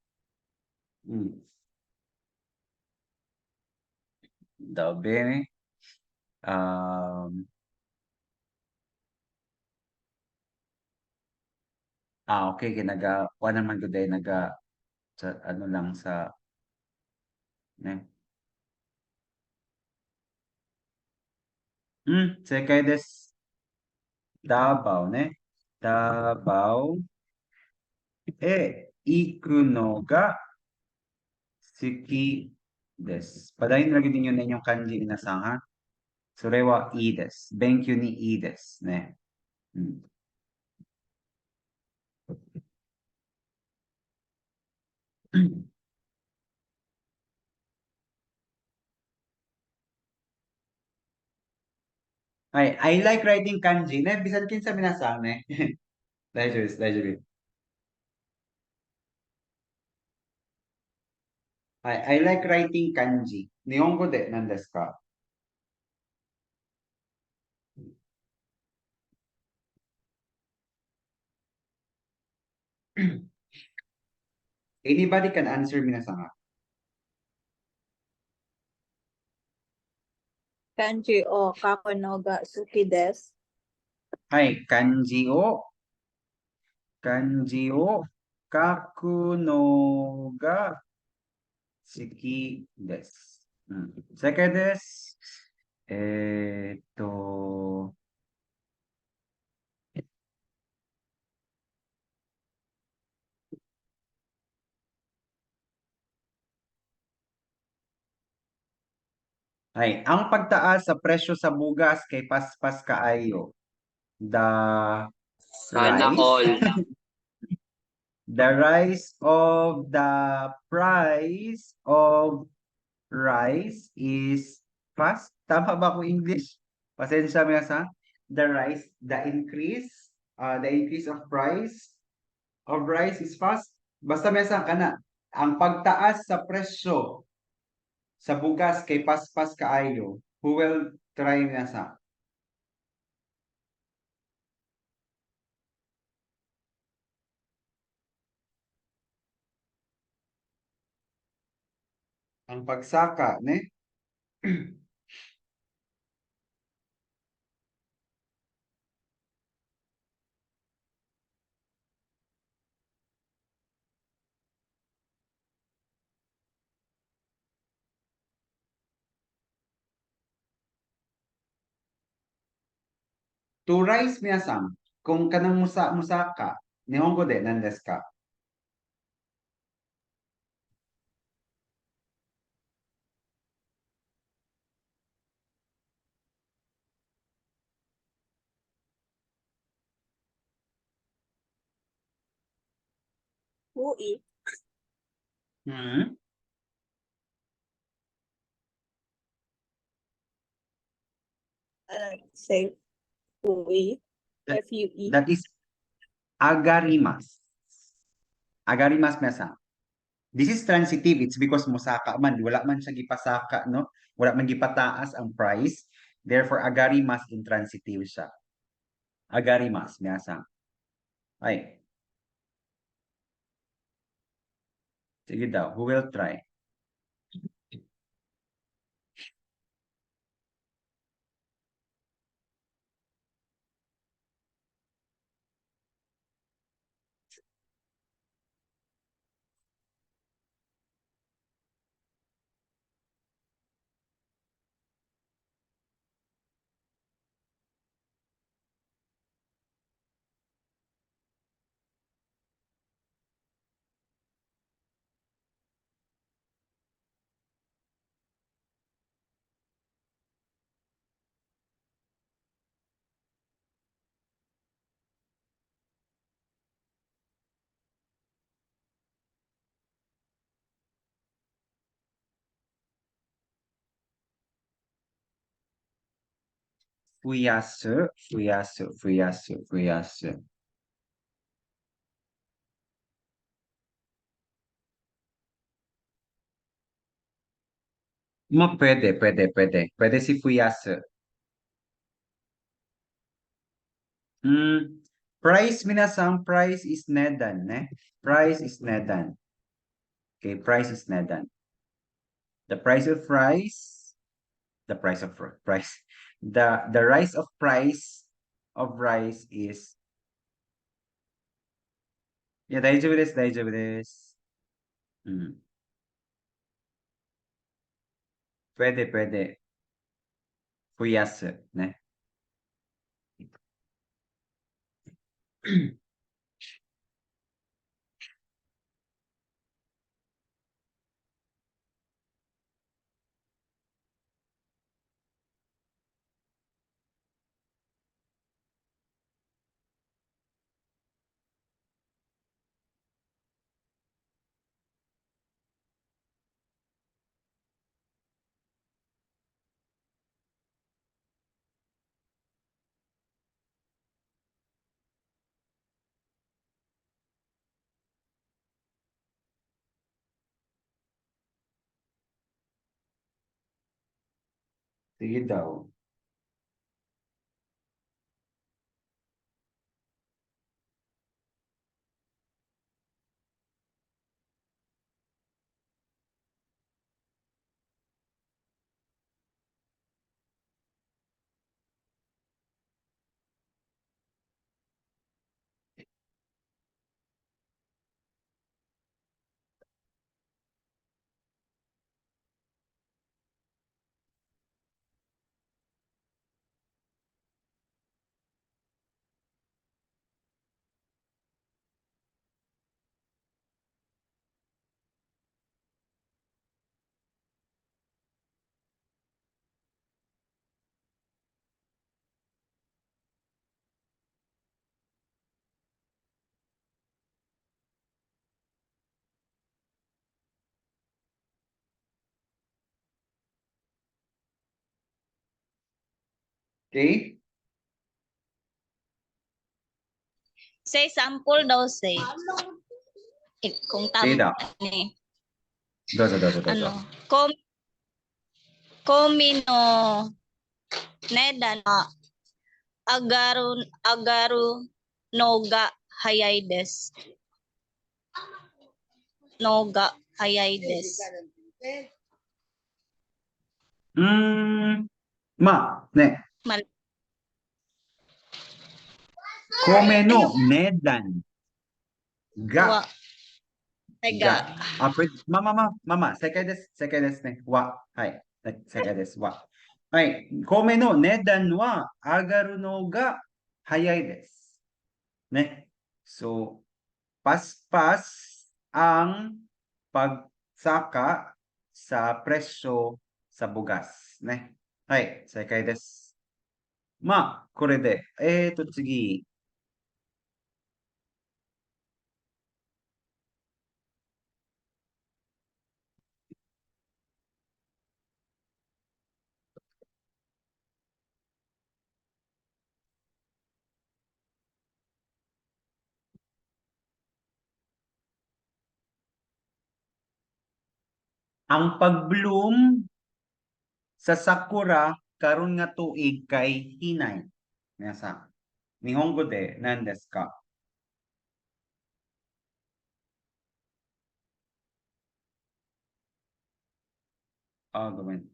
Speaker 1: Daw bene. Okay, kinaga kuha naman ko dahil sa ano lang sa ne. Sekay des Davao ne. Davao iku no ga suki desu. Padayon lagi ninyo na inyong kanji minasang ha. Surewa i desu. Benkyu ni i desu ne. I like writing kanji ne. Bisan kinsa minasang ne. Daijoubu. I like writing kanji. Nihongo de nan desu ka? Anybody can answer minasang ha.
Speaker 5: Kanji o kako no ga suki desu.
Speaker 1: Kanji o kaku no ga suki desu. Second desu. Ang pagtaas sa presyo sa bugas kay paspas kaayo.
Speaker 6: Sana all.
Speaker 1: The rise of the price of rice is fast. Tama ba ko English? Pasensya mo sa the increase of price of rice is fast. Basta may sa kana. Ang pagtaas sa presyo sa bugas kay paspas kaayo. Who will try na sa? Ang pagsaka, ne? To rice miyasang, kung kanang musaka, nihongo de nandesu ka?
Speaker 5: Ui.
Speaker 1: Hmm?
Speaker 5: Say ui.
Speaker 1: That-
Speaker 5: F-U-E.
Speaker 1: That is agarimas. Agarimas miyasang. This is transitive. It's because musaka man. Wala man siya gipasaka, no? Wala man gipataas ang price. Therefore, agarimas intransitive siya. Agarimas miyasang. Ay. Sige daw. Who will try? Fuyasu, fuyasu, fuyasu, fuyasu. Pwede. Pwede si fuyasu. Price minasang, price is nedan, ne? Price is nedan. Okay, price is nedan. The price of rice, the price of price. The rise of price of rice is, yeah, 大丈夫です、大丈夫です。Pwede. Fuyasu, ne? Sige daw. Okay?
Speaker 9: Say sample daw, say. Kung
Speaker 1: Sige daw.
Speaker 9: ni
Speaker 1: Dozo.
Speaker 9: ano, komi no neda na agaru noga hayay des. Noga hayay des.
Speaker 1: Ne.
Speaker 9: Mal-
Speaker 1: Come no, nedan. Ga.
Speaker 9: Wa. Ay,
Speaker 1: Ga.
Speaker 9: ga.
Speaker 1: Mama, sekai desu ne. Wa. Hai. Sekai desu. Wa. Hai. Come no nedan wa agaru no ga hayai desu. Ne. So, paspas ang pagsaka sa presyo sa bugas. Ne. Hai. Sekai desu. Kore de. Tsugi. Ang pag-bloom sa sakura karon nga tuig kay hinay. Nasa. Nihongo de nan desu ka? Gawin.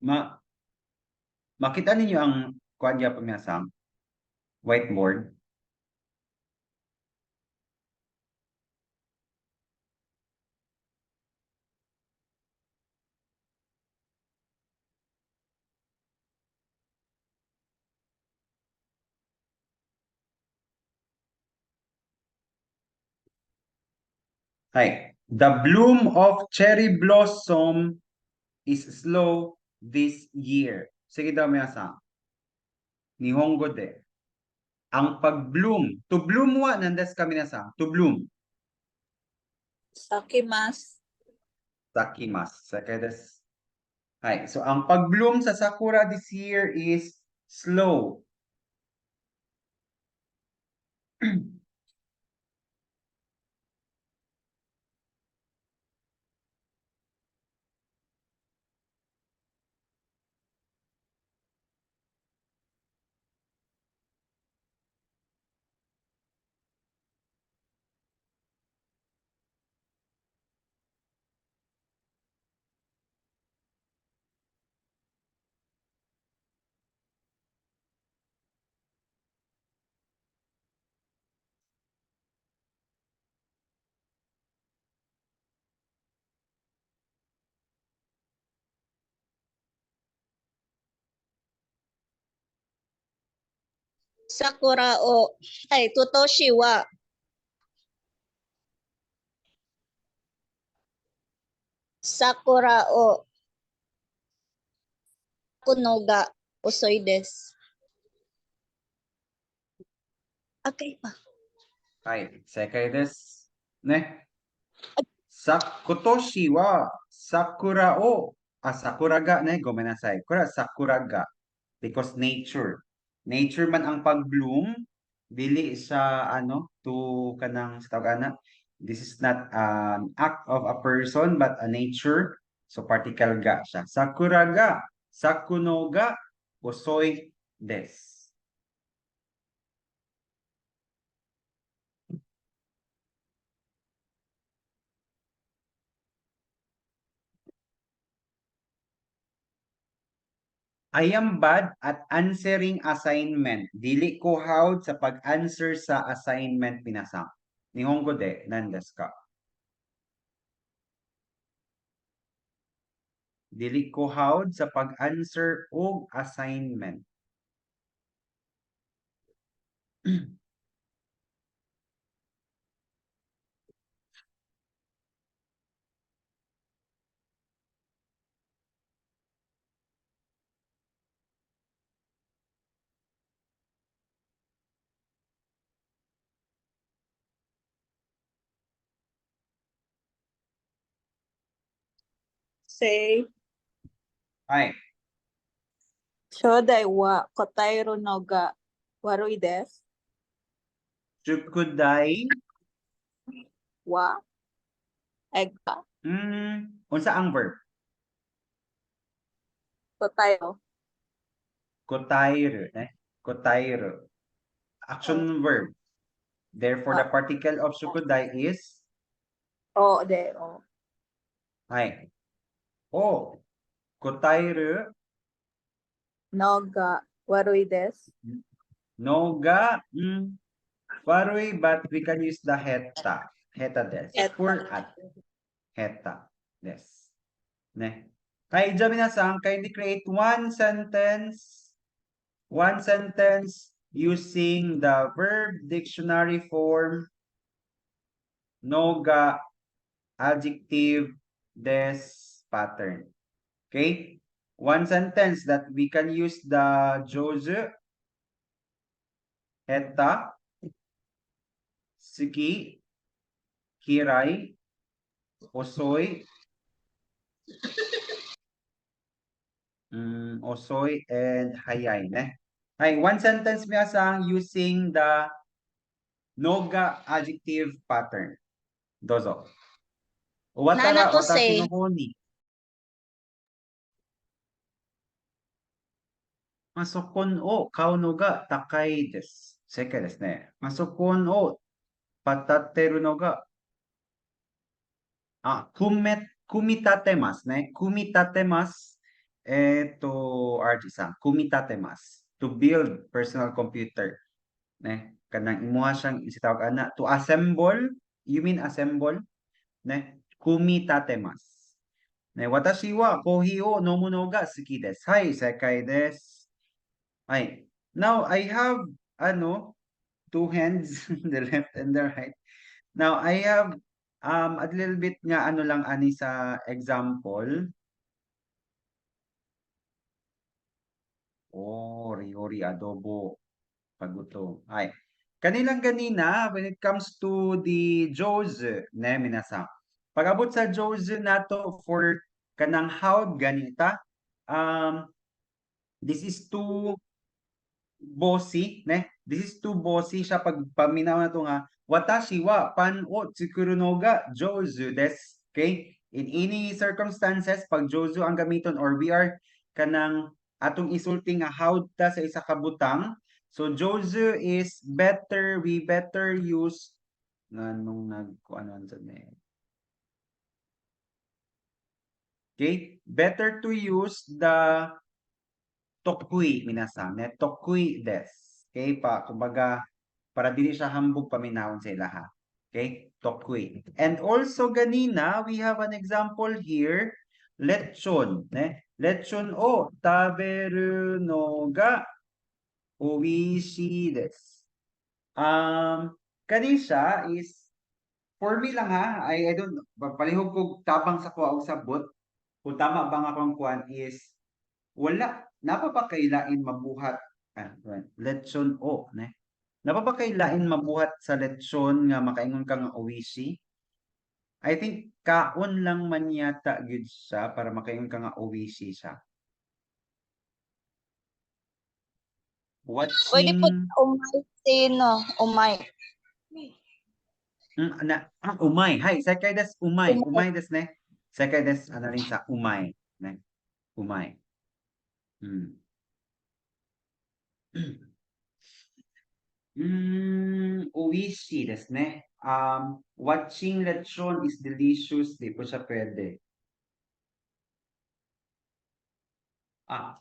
Speaker 1: Ma makita ninyo ang kwadya pamiyasang whiteboard. Hi. The bloom of cherry blossom is slow this year. Sige daw miyasang. Nihongo de. Ang pag-bloom. To bloom wa nandes kami nasa. To bloom.
Speaker 5: Sakimas.
Speaker 1: Sakimasu. Sekai desu. Hi. So ang pag-bloom sa sakura this year is slow.
Speaker 9: Sakura o. Ay, Totoshi wa. Sakura o. Kuno ga usoi desu. Okay pa.
Speaker 1: Hi. Sekai desu. Ne. Kotoshi wa sakura o. Sakura ga ne. Gomenasai. Kura sakura ga. Because nature. Nature man ang pag-bloom. Dili sa to kanang sa tawag ana. This is not an act of a person but a nature. So particle ga siya. Sakura ga. Sakuno ga. Usoi desu. I am bad at answering assignment. Dili ko hawd sa pag-answer sa assignment pinasang. Nihongo de, nandes ka. Dili ko hawd sa pag-answer og assignment.
Speaker 5: Say.
Speaker 1: Ay,
Speaker 5: Shodai wa kotairu no ga warui desu.
Speaker 1: Shukudai.
Speaker 5: Wa. Ega.
Speaker 1: Unsa ang verb?
Speaker 5: Kotairu.
Speaker 1: Kotairu. Kotairu. Action verb. Therefore, the particle of shukudai is
Speaker 5: O de o.
Speaker 1: はい。お、答える
Speaker 5: No ga warui desu.
Speaker 1: no ga warui, but we can use the heta. Heta des.
Speaker 5: Heta.
Speaker 1: For at. Heta des. Ne. Hi, Jaminasan, kindly create one sentence using the verb dictionary form no ga adjective des pattern. Okay? One sentence that we can use the jozu, heta, suki, hirai, osoy, osoy, and hayay. Hi, one sentence miyasang using the noga adjective pattern. Dozo. Watara,
Speaker 9: Nana to
Speaker 1: watashi
Speaker 9: say.
Speaker 1: no ho ni. Masokon o kauno ga takai desu. Sekai desu ne. Masokon o patatteru no ga kumitatemasu ne. Kumitatemasu. RG-san, kumitatemasu. To build personal computer. Ne. Kanang imuha siyang isitawag ana. To assemble. You mean assemble? Ne. Kumitatemasu. Ne. Watashi wa kohi o nomu ga suki desu. Hai, sekai desu. Hai. Now, I have, two hands, the left and the right. Now, I have a little bit nga lang ani sa example. Oh, riori adobo. Paguto. Ay. Kanilang ganina, when it comes to the jozu, ne, minasa. Pag-abot sa jozu nato for kanang how ganita, this is too bossy, ne? This is too bossy siya pag paminaw na to nga. Watashi wa pan o tsukuru no ga jozu desu. Okay? In any circumstances, pag jozu ang gamiton or we are kanang atong isulti nga how ta sa isa ka butang. So jozu is better, we better use nganong nagkuanon sa ne. Okay? Better to use the tokui minasan, ne? Tokui desu. Okay, kumbaga, para dili siya hambog paminawon sa ilaha. Okay, tokui. And also ganina, we have an example here, lechon, ne? Lechon o taberu no ga oishii desu. Kani siya is, for me lang ha, I don't, palihog ko tabang sa kuha o sabot, kung tama bang akong kuhan is, wala, napapakailain mabuhat, lechon o, ne? Napapakailain mabuhat sa lechon nga makaingon ka nga oishi? I think kaon lang man yata gyud siya para makaingon ka nga oishi siya.
Speaker 9: Pwede po
Speaker 1: Watching
Speaker 9: umay no, umay.
Speaker 1: umay. Hay, sekai desu umay.
Speaker 9: Umay.
Speaker 1: Umay desu ne. Sekai desu ano rin sa umay, ne. Umay. Oishi desu ne. Watching lechon is delicious. Di po siya pwede.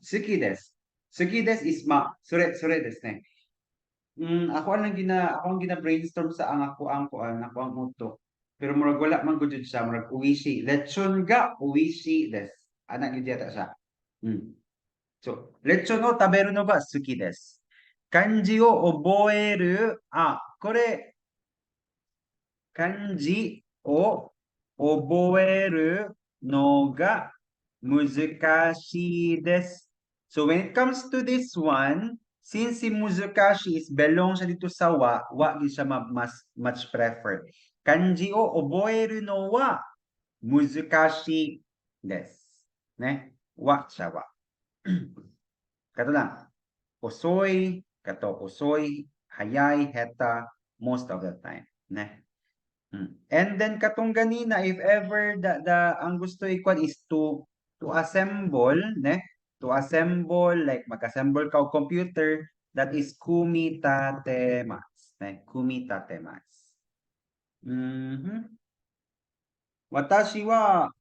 Speaker 1: Suki desu. Suki desu is sure desu ne. Ako ang gina-brainstorm sa ako ang utok. Pero murag wala man gud siya, murag oishi. Lechon ga oishi desu. Anak gyud yata siya. So, lechon no taberu no ga suki desu. Kanji o oboeru. Kore kanji o oboeru no ga muzukashii desu. So when it comes to this one, since si muzukashi is belong siya dito sa wa gyud siya much preferred. Kanji o oboeru no wa muzukashi desu. Ne? Wa siya wa. Kato lang. Osoy, hayay, heta, most of the time. Ne? And then katong ganina, if ever ang gusto ikwan is to assemble, ne? To assemble, like mag-assemble ka og computer, that is kumitatemasu. Ne? Kumitatemasu. Watashi wa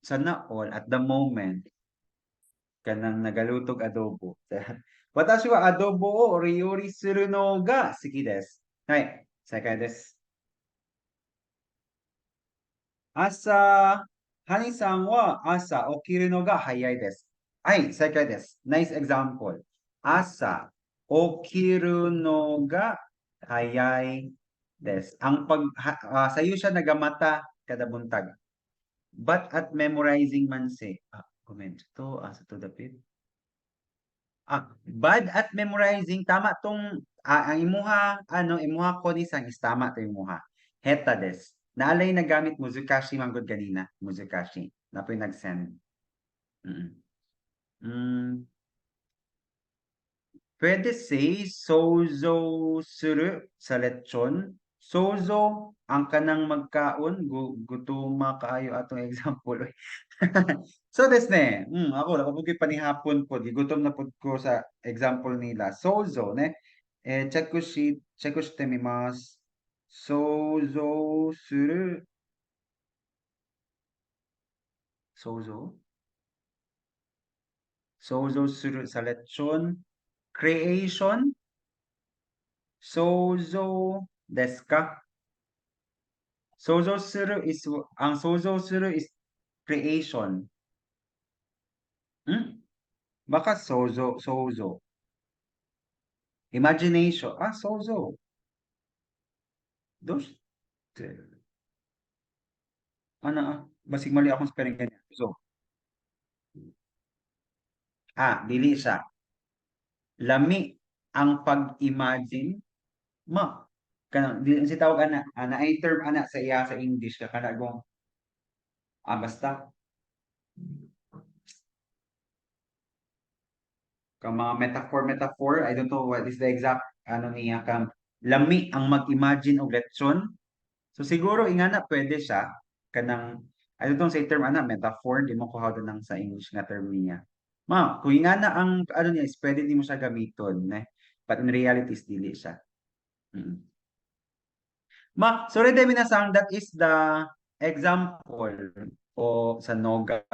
Speaker 1: sana all at the moment kanang nagalutog adobo. Watashi wa adobo o ryori suru no ga suki desu. Hai, sekai desu. Asa, Hani-san wa asa okiru no ga hayai desu. Hai, sekai desu. Nice example. Asa okiru no ga hayai desu. Sayo siya nagamata kada buntag. But at memorizing man say, comment to, asa to the pit. Bad at memorizing, tama tong, ang imuha konisan is tama to imuha. Heta des. Naalay na gamit Muzukashi manggod ganina. Muzukashi. Na po yung nag-send. Pwede say, sozo suru sa lechon. Sozo, ang kanang magkaon, gutuma kaayo atong example. So des ne, ako napapugay panihapon po, gigutom na po ko sa example nila. Sozo ne, check ko shite mimasu. Sozo suru. Sozo suru sa lechon. Creation. Sozo desu ka? Ang sozo suru is creation. Baka sozo. Imagination. Sozo. Basig mali akong spelling ganyan. So. Dili siya. Lami ang pag-imagine. Si tawag ay term sa iya sa English ka kanagong. Basta. Mga metaphor, I don't know what is the exact niya lami ang mag-imagine og lechon. So siguro ingana pwede siya kanang I don't know say term metaphor, di mo ko how nang sa English nga term niya. Kung ingana ang niya is pwede di mo siya gamiton, but in reality is dili siya. So ready minasang, that is the example o sa Noga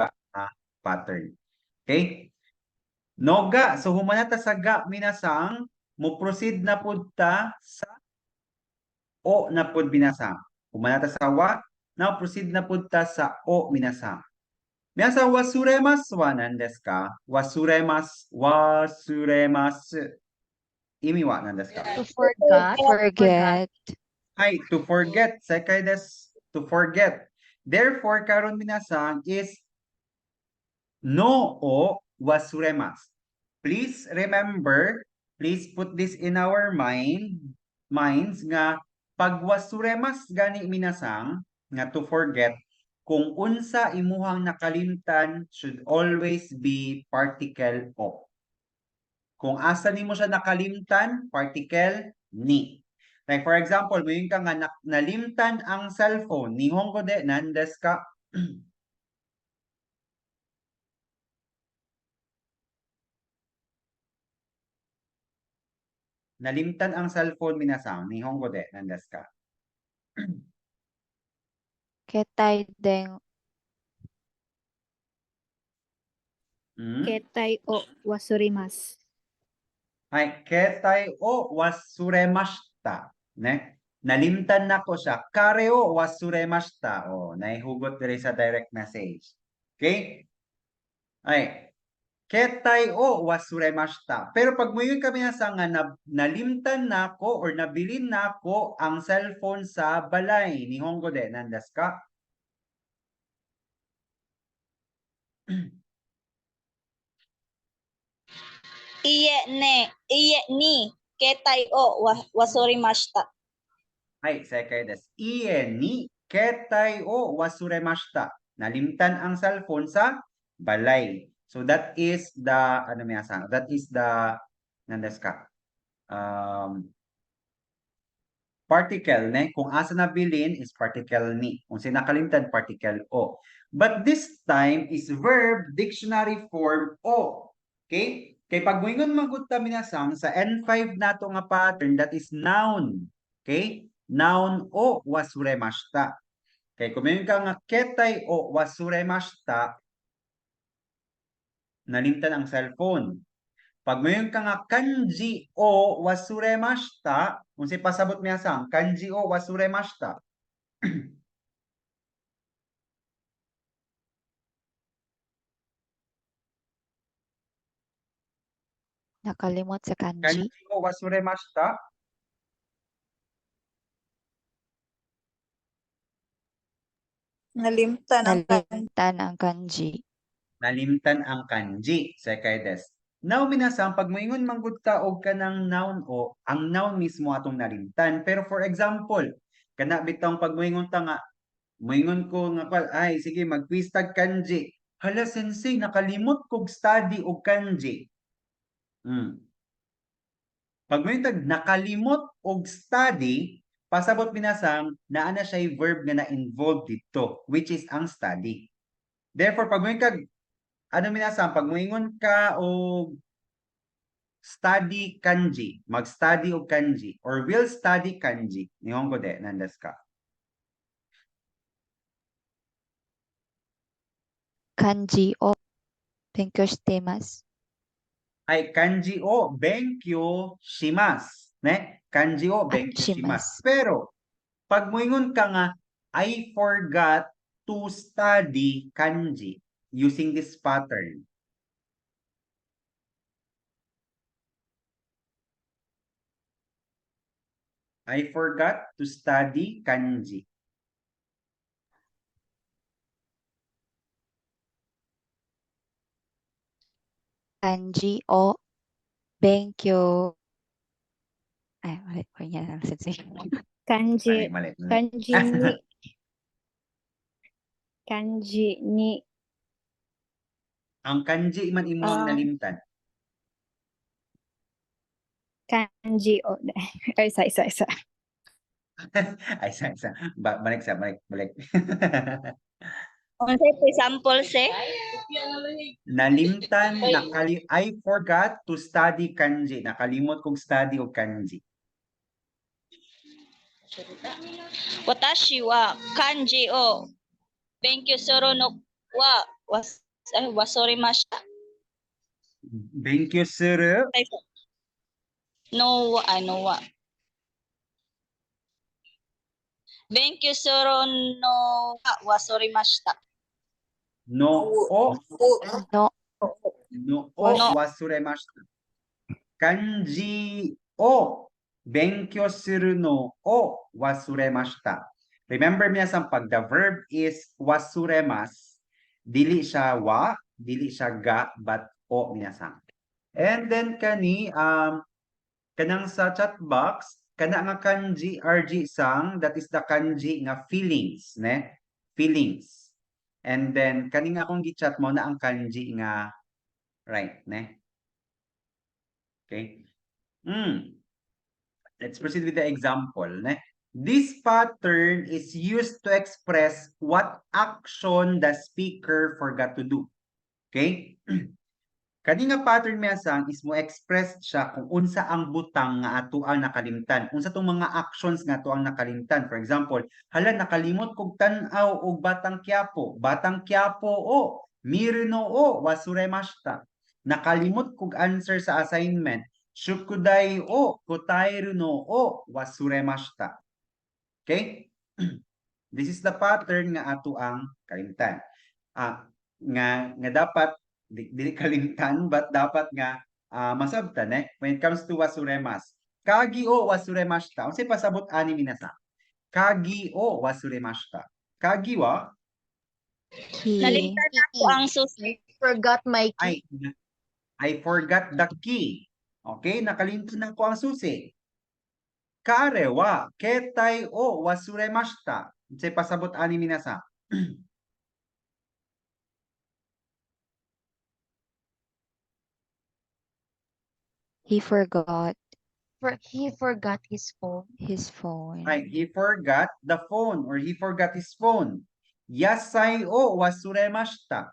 Speaker 1: pattern. Okay? Noga, so humanata sa ga minasang, mo proceed na pud ta sa o na pud binasang. Humanata sa wa, now proceed na pud ta sa o minasang. Minasang wasuremasu wa nan desu ka? Wasuremasu. Imi wa nan desu ka?
Speaker 8: To forget.
Speaker 7: Forget.
Speaker 1: To forget. Sekai desu. To forget. Therefore, karon minasang is no o wasuremasu. Please remember, please put this in our minds nga pag wasuremasu gani minasang nga to forget, kung unsa imuhang nakalimtan should always be particle o. Kung asa nimo siya nakalimtan, particle ni. Like for example, mayroon ka nga nalimtan ang cellphone. Nihongo de nandes ka? Nalimtan ang cellphone minasang. Nihongo de nandes ka?
Speaker 7: Ketai den.
Speaker 4: Ketai o wasurimasu.
Speaker 1: Ketai o wasuremashita. Ne? Nalimtan na ko siya. Kare o wasuremashita. Naihugot diri sa direct message. Okay? Ketai o wasuremashita. Pero pag muyon kami sa nga nalimtan na ko or nabilin na ko ang cellphone sa balay. Nihongo de nandas ka?
Speaker 9: Iye ni ketai o wasorimashita.
Speaker 1: Sekai desu. Iye ni ketai o wasuremashita. Nalimtan ang cellphone sa balay. So that is the nandes ka? Particle, kung asa nabilin is particle ni. Kung sinakalimtan, particle o. But this time is verb dictionary form o. Okay? Kay pag moingon magutta minasang sa N5 nato nga pattern, that is noun. Okay? Noun o wasuremashita. Okay, kung mayroon ka nga ketai o wasuremashita, nalimtan ang cellphone. Pag mayroon ka nga kanji o wasuremashita, kung si pasabot niya sang kanji o wasuremashita,
Speaker 7: Nakalimot sa kanji.
Speaker 1: kanji o wasuremashita,
Speaker 5: Nalimtan ang
Speaker 7: Nalimtan ang kanji.
Speaker 1: nalimtan ang kanji. Sekay des. Now, minasang, pag moingon manggod ka og kanang noun o, ang noun mismo atong nalimtan. Pero for example, kana bitong pag moingon ta nga, moingon ko nga, ay, sige, mag-quiz tag kanji. Hala, sensei, nakalimot kog study og kanji. Pag moingon tag nakalimot og study, pasabot minasang, naa na siya verb nga na-involved dito, which is ang study. Therefore, pag moingon kag ano minasang, pag moingon ka o study kanji, mag-study og kanji, or will study kanji, nihongo de, nandas ka.
Speaker 7: Kanji o benkyo shitemasu.
Speaker 1: Ay, kanji o benkyo shimasu. Ne? Kanji o benkyo shimasu.
Speaker 7: Shimasu.
Speaker 1: Pero, pag moingon ka nga, I forgot to study kanji using this pattern. I forgot to study kanji.
Speaker 7: Kanji o benkyo. Ay, mali ko yan ang sensei.
Speaker 4: Kanji,
Speaker 1: Mali.
Speaker 4: kanji ni,
Speaker 1: Ang kanji man imo ang nalimtan.
Speaker 4: kanji o, ay, isa.
Speaker 1: Ay, sa. Balik.
Speaker 9: Unsay po example, se?
Speaker 1: Nalimtan, I forgot to study kanji. Nakalimot kong study og kanji.
Speaker 9: Watashi wa kanji o benkyou suru no wa wasorimashita.
Speaker 1: Benkyo suru.
Speaker 9: No wa. Benkyou suru no wa wasorimashita.
Speaker 1: No o
Speaker 7: No.
Speaker 1: wasuremashita. Kanji o benkyo suru no o wasuremashita. Remember niya sa pag the verb is wasuremas, dili siya wa, dili siya ga, but o minasang. And then kanang sa chat box, kana nga kanji RG sang, that is the kanji nga feelings, ne? Feelings. And then kaning akong gi-chat mo na ang kanji nga right, ne? Okay. Let's proceed with the example, ne? This pattern is used to express what action the speaker forgot to do. Okay? Kani nga pattern mesang is mo express siya kung unsa ang butang nga ato ang nakalimtan. Unsa tong mga actions nga ato ang nakalimtan. For example, hala nakalimot kog tan-aw og Batang Quiapo. Batang Quiapo o Mirino o wasuremashita. Nakalimot kog answer sa assignment. Shukudai o kotairu no o wasuremashita. Okay? This is the pattern nga ato ang kalimtan. Nga dapat dili kalimtan but dapat nga masabtan when it comes to wasuremas. Kagi o wasuremashita. Unsay pasabot ani minasa? Kagi o wasuremashita. Kagi wa
Speaker 9: Nalimtan ako ang susi.
Speaker 8: Forgot my key.
Speaker 1: I forgot the key. Okay, nakalimtan ako ang susi. Kare wa ketai o wasuremashita. Unsay pasabot ani minasa?
Speaker 7: He forgot
Speaker 8: He forgot his phone.
Speaker 7: his phone.
Speaker 1: Right, he forgot the phone or he forgot his phone. Yasai o wasuremashita.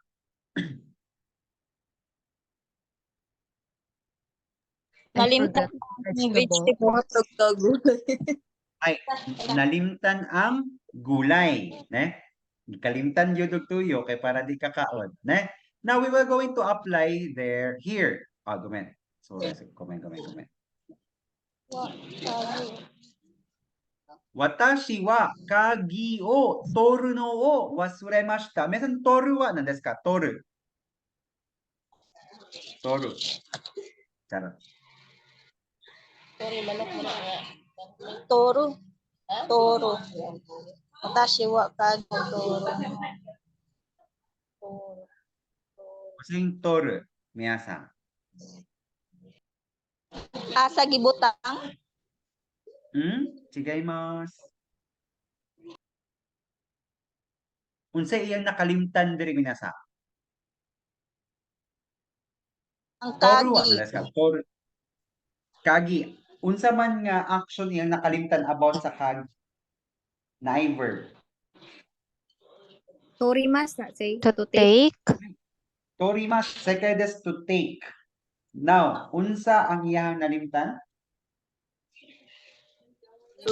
Speaker 9: Nalimtan
Speaker 8: forgot
Speaker 9: ang
Speaker 8: vegetable.
Speaker 9: vegetable.
Speaker 5: Tugtog.
Speaker 1: Ay, nalimtan ang gulay, ne? Kalimtan yun og tuyo kay para di kakaon, ne? Now we will going to apply there here. Gumen. Sorry, comment. Watashi wa kagi o toru no o wasuremashita. Mesan toru wa nan desu ka? Toru. Charot.
Speaker 9: Toro. Toro. Watashi wa kagi toro. Toro.
Speaker 1: Sing toru, minasan.
Speaker 9: Asa gibutang?
Speaker 1: Chigaimasu. Unsay iyang nakalimtan diri minasan?
Speaker 9: Ang
Speaker 1: Toru wa
Speaker 9: kagi.
Speaker 1: nan desu ka? Toru. Kagi. Unsa man nga action iyang nakalimtan about sa kagi? Na ay verb.
Speaker 4: Torimas na say
Speaker 7: To take.
Speaker 1: Torimasu, second is to take. Now, unsa ang iyang nalimtan?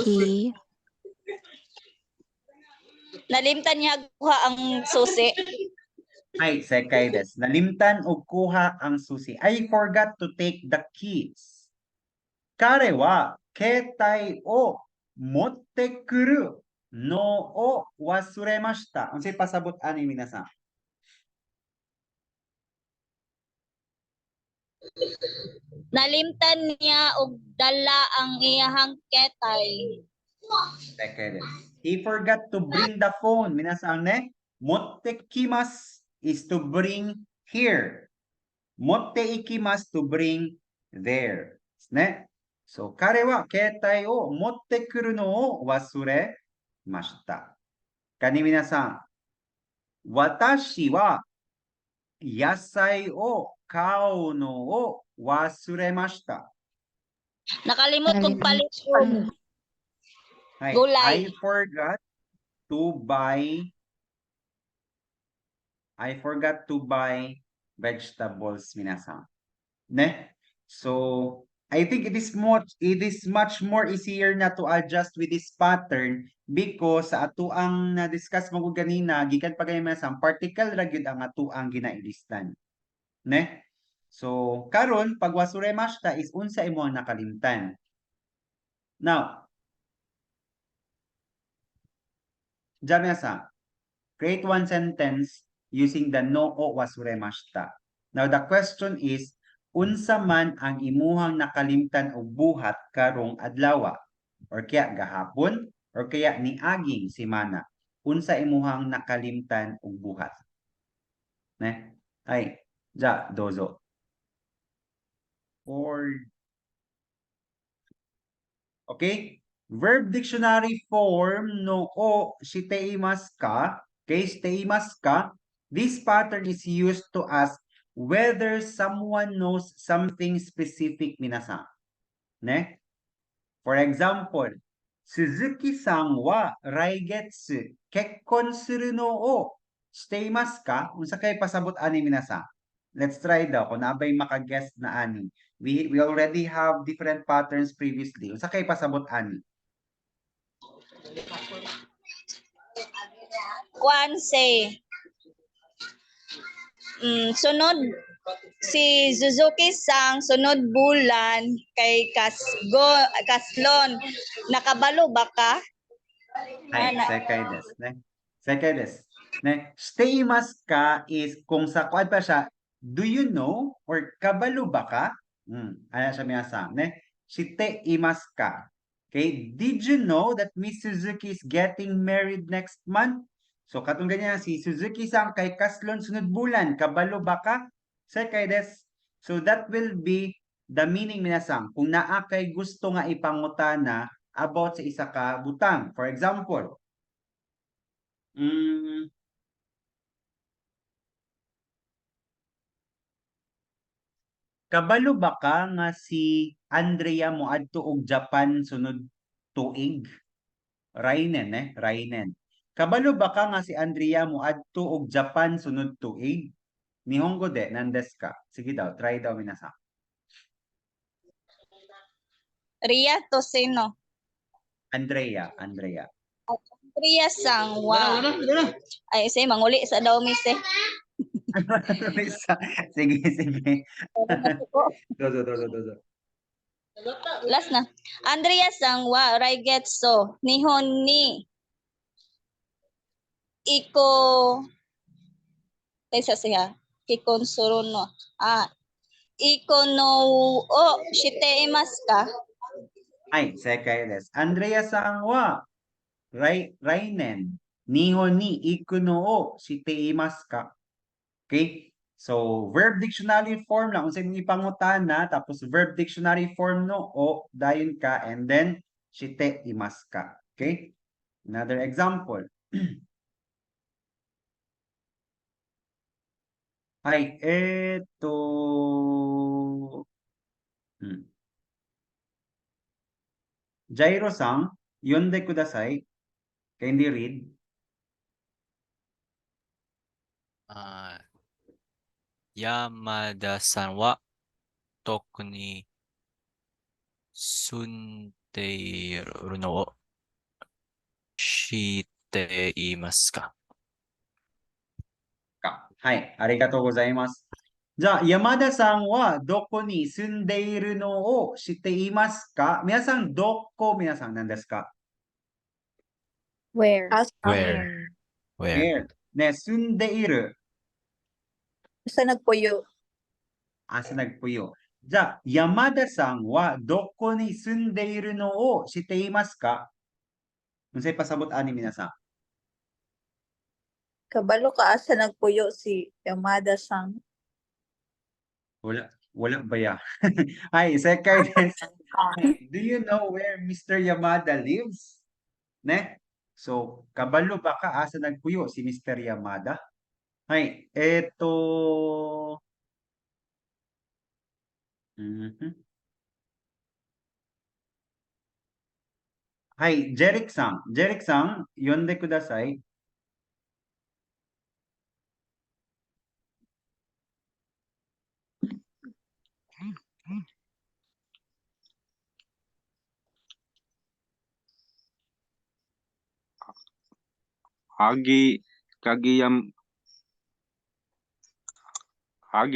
Speaker 7: He
Speaker 9: Nalimtan niya kuha ang susi.
Speaker 1: Ay, second is. Nalimtan o kuha ang susi. I forgot to take the keys. Kare wa ketai o motte kuru no o wasuremashita. Unsay pasabot ani minasan?
Speaker 9: Nalimtan niya og dala ang iyahang ketay.
Speaker 1: Second is. He forgot to bring the phone. Minasan ne? Motte kimasu is to bring here. Motte ikimasu to bring there. Ne? So, kare wa ketai o motte kuru no o wasuremashita. Kani minasan, watashi wa yasai o kao no o wasuremashita.
Speaker 9: Nakalimot kong palit
Speaker 7: Nakalimot.
Speaker 1: Ay,
Speaker 9: Gulay.
Speaker 1: I forgot to buy vegetables minasan. Ne? So, I think it is much more easier na to adjust with this pattern because sa ato ang na-discuss mo ko ganina, gikan pa kayo minasan, particle ra gyud ang ato ang ginailistan. Ne? So, karon pag wasuremashita is unsa imo ang nakalimtan. Now, Jamesa, create one sentence using the no o wasuremashita. Now, the question is, unsa man ang imuhang nakalimtan og buhat karong adlaw or kaya gahapon or kaya niaging semana. Unsa imuhang nakalimtan og buhat? Ne? Ay, dozo. Okay? Verb dictionary form no o shiteimasu ka. Okay, shiteimasu ka. This pattern is used to ask whether someone knows something specific minasan. Ne? For example, Suzuki-san wa raigetsu kekkon suru no o shiteimasu ka? Unsa kay pasabot ani minasan? Let's try daw kung nabay maka-guess na ani. We already have different patterns previously. Unsa kay pasabot ani?
Speaker 9: Kwan say sunod si Suzuki-sang sunod bulan kay Kaslon. Nakabalo ba ka?
Speaker 1: Ay, second desu, ne? Second desu. Ne? Shiteimasu ka is kung sa kuan pa siya, do you know or kabalo ba ka? Ano siya minasan, ne? Shiteimasu ka. Okay, did you know that Miss Suzuki is getting married next month? So katong ganyan si Suzuki-san kay Kaslon sunod bulan, kabalo ba ka? Second desu. So that will be the meaning minasan kung naa kay gusto nga ipangutana about sa isa ka butang. For example, kabalo ba ka nga si Andrea moadto og Japan sunod tuig? Rainen, Rainen. Kabalo ba ka nga si Andrea moadto og Japan sunod tuig? Nihongo de, nandes ka. Sige daw, try daw minasa.
Speaker 9: Ria Tosino.
Speaker 1: Andrea.
Speaker 9: Andrea-san wa. Ay, say, manguli sa daw, miss eh.
Speaker 1: Sige, sige.
Speaker 9: Dozo.
Speaker 1: Dozo.
Speaker 9: Last na. Andrea-san wa raigetsu Nihon ni iko Tesa siya. Kikonsuro no. Iko no o shite imasu ka?
Speaker 1: Ay, sekai desu. Andrea-san wa rainen nihon ni iku no o shite imasu ka? Okay? So, verb dictionary form lang. Kung saan ipangutana, tapos verb dictionary form no o, dayon ka, and then shite imasu ka. Okay? Another example. Ay, eto. Jairo-san, yonde kudasai. Can you read?
Speaker 10: Yamada-san wa toku ni sundeiru no shite imasu ka?
Speaker 1: はい、ありがとうございます。じゃあ、山田さんはどこに住んでいるのを知っていますか？皆さん、どこ皆さん何ですか？
Speaker 4: Where?
Speaker 10: Where? Where?
Speaker 1: ね、住んでいる。
Speaker 5: Sa nagpuyo.
Speaker 1: Asa nagpuyo. じゃあ、山田さんはどこに住んでいるのを知っていますか？ Unsay pasabot ani minasan?
Speaker 5: Kabalo ka asa nagpuyo si Yamada-san.
Speaker 1: Wala ba ya? Hi, second is, do you know where Mr. Yamada lives? Ne? So, kabalo ba ka asa nagpuyo si Mr. Yamada? Hay, eto. Hay, Jerick-san. Jerick-san, yonde kudasai.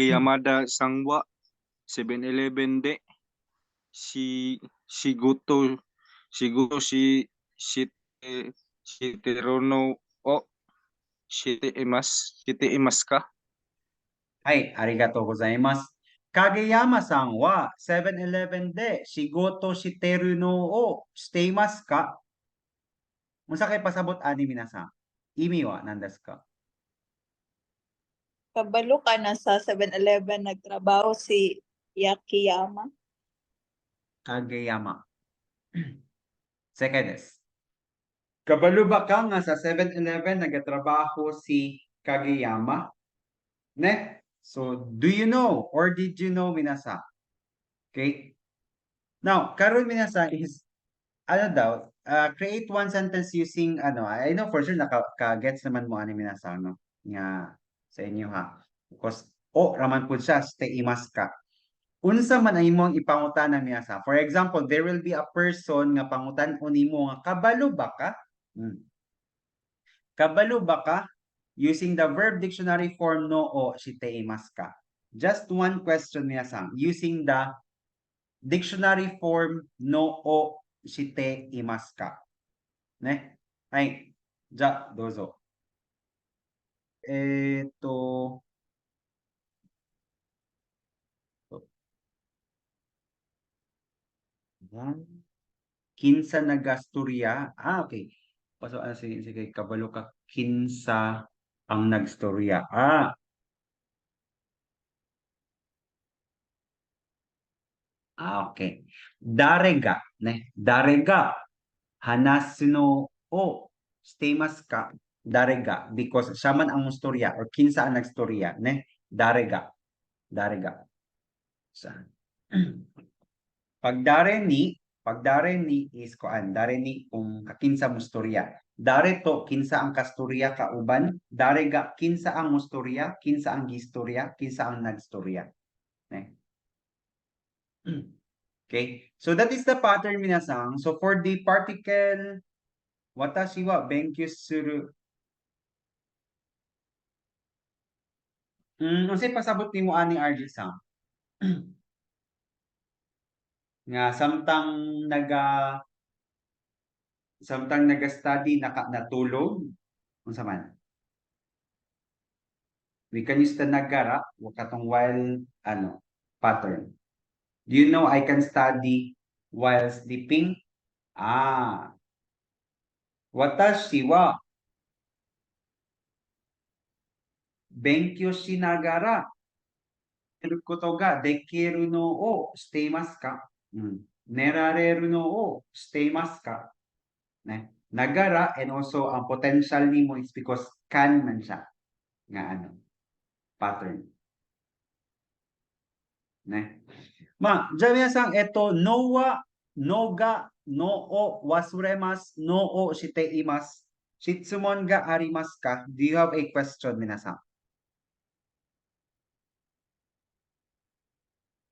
Speaker 6: Yamada-san wa 7-Eleven de Shigoto Shiteru no o shite imasu ka?
Speaker 1: はい、ありがとうございます。影山さんはセブンイレブンで仕事してるのをしていますか？Unsa kay pasabot ani minasan? Imi wa nandas ka?
Speaker 5: Kabalo ka na sa 7-Eleven nagtrabaho si Yakiyama.
Speaker 1: Kageyama. Second is, kabalo ba ka nga sa 7-Eleven nagatrabaho si Kageyama? Ne? So, do you know or did you know minasa? Okay? Now, karon minasa is ano daw, create one sentence using ano, I know for sure naka-gets naman mo ani minasa no nga sa inyo ha. Because raman pud siya stay imas ka. Unsa man ang imong ipangutana minasa? For example, there will be a person nga pangutan-on nimo nga kabalo ba ka? Kabalo ba ka? Using the verb dictionary form no o shite imas ka. Just one question minasa using the dictionary form no o shite imasu ka? Ne?はい。じゃあ、どうぞ。Kinsa nagastorya? Okay. Pasok sige, kabalo ka. Kinsa ang nagstorya? Okay. Darega, ne? Darega. Hanasu no o steimasu ka? Darega. Because siya man ang mustorya or kinsa ang nagstorya, ne? Darega. Darega. Pag dare ni is koan, dare ni kung kakinsa mustorya. Dare to kinsa ang kastorya kauban, dare ga kinsa ang mustorya, kinsa ang gistorya, kinsa ang nagstorya. Okay? So that is the pattern minasang. So for the particle Watashi wa benkyu suru. Unsay pasabot nimo ani RJ Sam? Nga samtang naga-study natulog unsa man? We can use the nagara o katong while pattern. Do you know I can study while sleeping? Watashi wa benkyo shinagara teru koto ga dekiru no o shiteimasu ka? Nerareru no o shiteimasu ka? Ne? Nagara and also ang potential nimo is because can man siya nga pattern. Ne? Jamiya-san, eto no wa, no ga, no o wasuremasu, no o shiteimasu. Shitsumon ga arimasu ka? Do you have a question, minasan?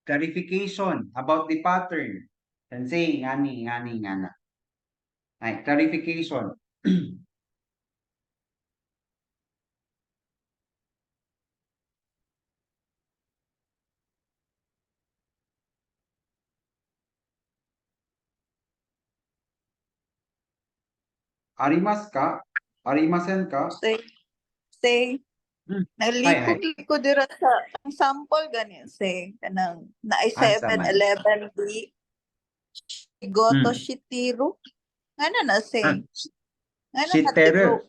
Speaker 1: Clarification about the pattern. Sensei, ngani. Ay, clarification. Arimasu ka? Arimasen ka?
Speaker 5: Say,
Speaker 1: Hmm.
Speaker 5: nalikod-likod dira sa ang sample gani say kanang naay
Speaker 1: Asa man?
Speaker 5: 7-Eleven di Goto Shitiru. Ngano na say? Ngano na
Speaker 1: Shiteru.
Speaker 5: tiru?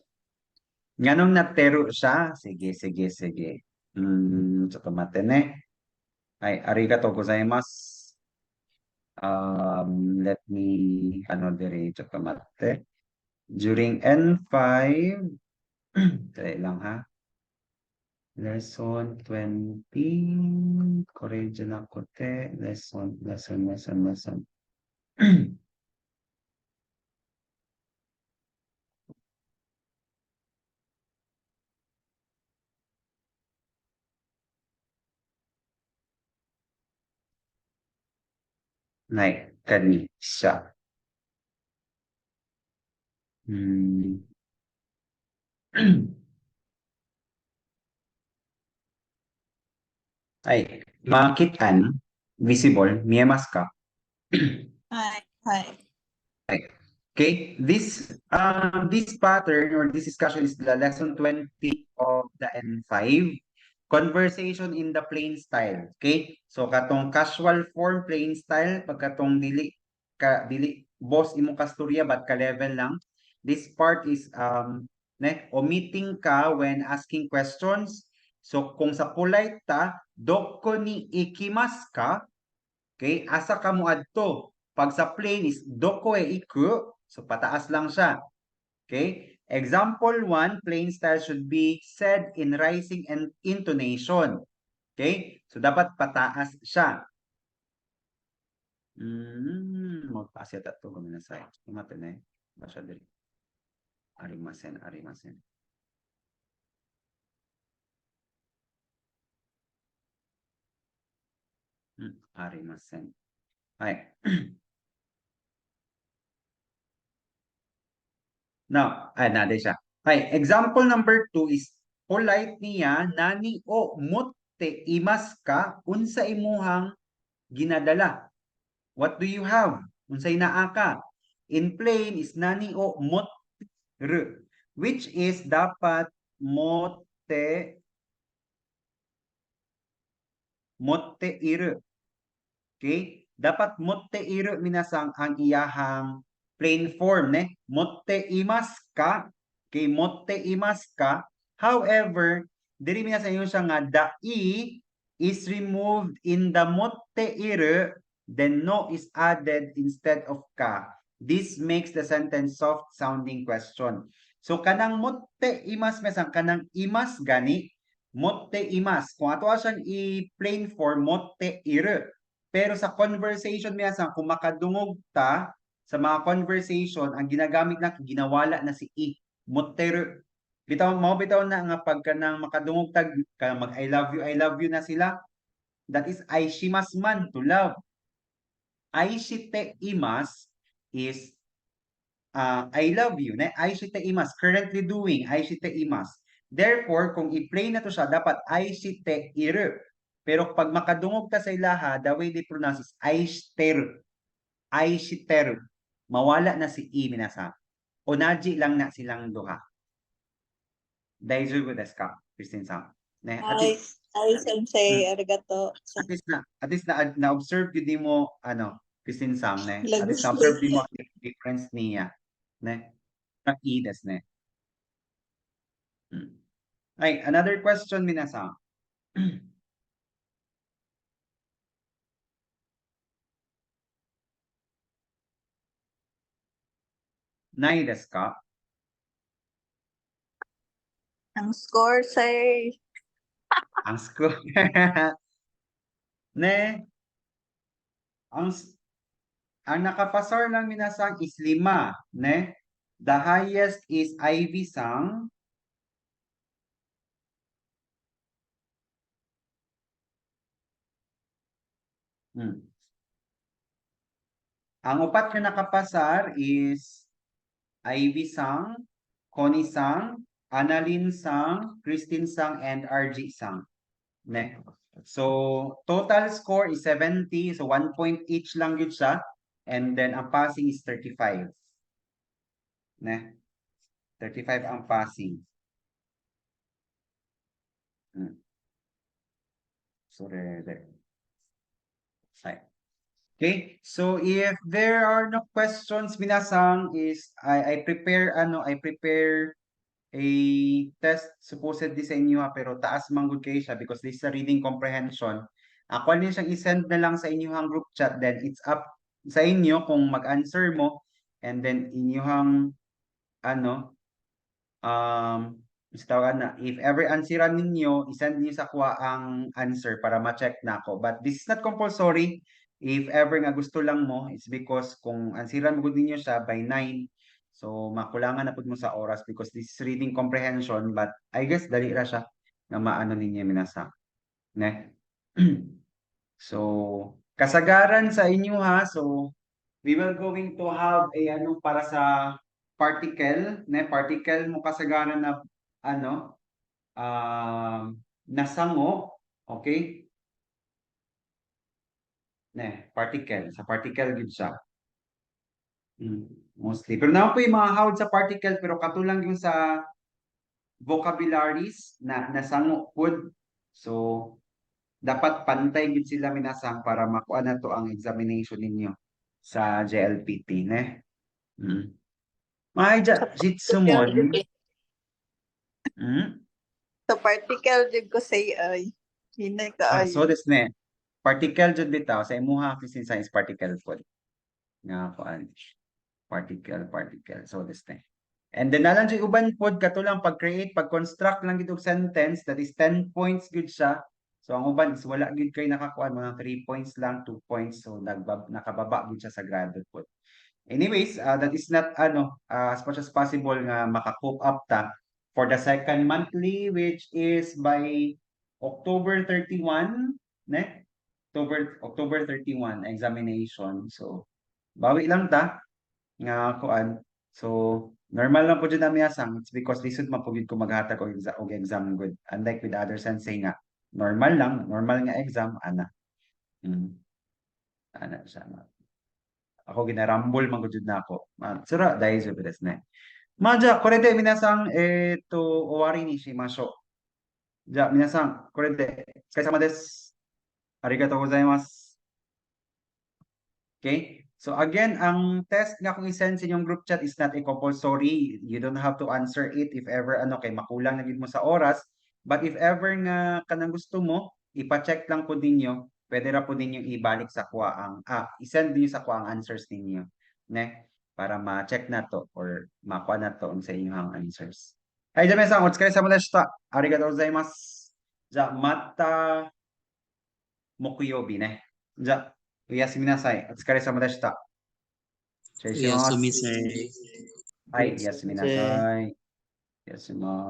Speaker 1: Nganong natero siya? Sige. Tsutomate ne. Ay, arigatou gozaimasu. Let me, tsutomate. During N5, dali lang ha. Lesson 20, koreja na kote, lesson. Nay, kani siya. Ay, makitaan, visible, miyemasu ka?
Speaker 5: Hi.
Speaker 1: Okay, this pattern or this discussion is the lesson 20 of the N5, conversation in the plain style. Okay, so katong casual form plain style, pagkatong dili boss imong kasturya but ka level lang. This part is omitting ka when asking questions. So kung sa polite ta, doko ni ikimasu ka? Okay, asa ka mo adto? Pag sa plain is doko e iku, so pataas lang siya. Okay? Example 1, plain style should be said in rising and intonation. Okay? So dapat pataas siya. Magpasya tato ko na sa mata na basya diri. Arimasen. Arimasen. Ay. Now, nade siya. Ay, example number 2 is polite niya, nani o motte imasu ka? Unsa imuhang ginadala? What do you have? Unsay naa ka? In plain is nani o motte, which is dapat motte iru. Okay? Dapat motte iru minasang ang iyahang plain form, ne? Motte imasu ka? Okay, motte imasu ka? However, diri minasang yung siya nga the e is removed in the motte iru, then no is added instead of ka. This makes the sentence soft sounding question. So kanang motte imas mesang kanang imas gani motte imas. Kung ato siyang i-plain form motte iru. Pero sa conversation minsan kung makadungog ta sa mga conversation ang ginagamit na ginawala na si i motte bitaw na nga pagka nang makadungog tag mag I love you na sila. That is aishimasu man to love. Aishite imas is I love you. Ne? Ai shite imasu. Currently doing. Ai shite imasu. Therefore, kung i-play na to siya, dapat ai shite iru. Pero pag makadungog ka sa ilaha, the way they pronounce is ai shiteru. Ai shiteru. Mawala na si i minasa. Onaji lang na silang duha. Daijoubu desu ka, Christine-san? Ne?
Speaker 5: Ay, sensei, arigato.
Speaker 1: At least na observe yun mo Christine-san ne. At least na
Speaker 5: Lagus
Speaker 1: observe din mo ang difference niya ne. Ang i desu ne. Ay, another question minasan. Nai desu ka?
Speaker 5: Ang score, say.
Speaker 1: Ang score. Ne. Ang nakapasar lang minasang is 5, ne? The highest is Ivy-san. Ang upat na nakapasar is Ivy-san, Connie-san, Annalyn-san, Christine-san, and RG-san. Ne? So, total score is 70. So, 1 point each lang yun siya. And then, ang passing is 35. Ne? 35 ang passing. Sorry. Okay, so if there are no questions, minasang is I prepare a test supposedly sa inyo pero taas manggod kayo siya because this is a reading comprehension. Ako din siyang i-send na lang sa inyong group chat, then it's up sa inyo kung mag-answer mo, and then inyong if ever answeran ninyo, isend niyo sa kuha ang answer para ma-check na ako. But this is not compulsory. If ever nga gusto lang mo, it's because kung answeran mo ninyo siya by 9, so makulangan na pud mo sa oras because this is reading comprehension, but I guess dali ra siya nga maano ninyo minasa. Ne? So, kasagaran sa inyo ha. So, we will going to have a para sa particle, ne? Particle mo kasagaran na nasango, okay? Ne, particle. Sa particle gid siya. Mostly. Pero naman po yung mga hawd sa particle, pero katulang yung sa vocabularies na nasango pod. So, dapat pantay gid sila minasang para makuha na to ang examination ninyo sa JLPT, ne? Jitsu mo.
Speaker 5: Sa particle, jud ko say ay. Hinay ka ay.
Speaker 1: So this ne. Particle jud bitaw sa imuha kasi science particle pod. Nga kuan. Particle. So this ne. And then nalang jud uban pod katulang pag-create, pag-construct lang gid og sentence that is 10 points gud siya. So ang uban is wala gid kay nakakuan mga 3 points lang, 2 points. So nakababa gid siya sa grado pod. Anyways, that is not as much as possible nga maka-cope up ta for the second monthly, which is by October 31, ne? October 31 examination. So bawi lang ta nga kuan. So normal lang po dyan namin asang. It's because lisod man po gid ko maghatag og exam good. Unlike with other sensei nga normal nga exam ana. Ana siya. Ako ginarambol man gud na ako. Sura daijoubu desu ne. まあじゃあこれで皆さん終わりにしましょう。じゃあ皆さんこれでお疲れ様です。ありがとうございます。Okay? So again, ang test nga kung i-send sa inyong group chat is not a compulsory. You don't have to answer it if ever kay makulang na gid mo sa oras. But if ever nga kanang gusto mo, ipa-check lang po ninyo. Pwede ra po ninyo ibalik sa kuha ang i-send niyo sa kuha ang answers ninyo, ne? Para ma-check na to or makuha na to sa inyong answers.はい、じゃあ皆さんお疲れ様でした。ありがとうございます。じゃあまた木曜日ね。じゃあおやすみなさい。お疲れ様でした。失礼します。はい、おやすみなさい。おやすみます。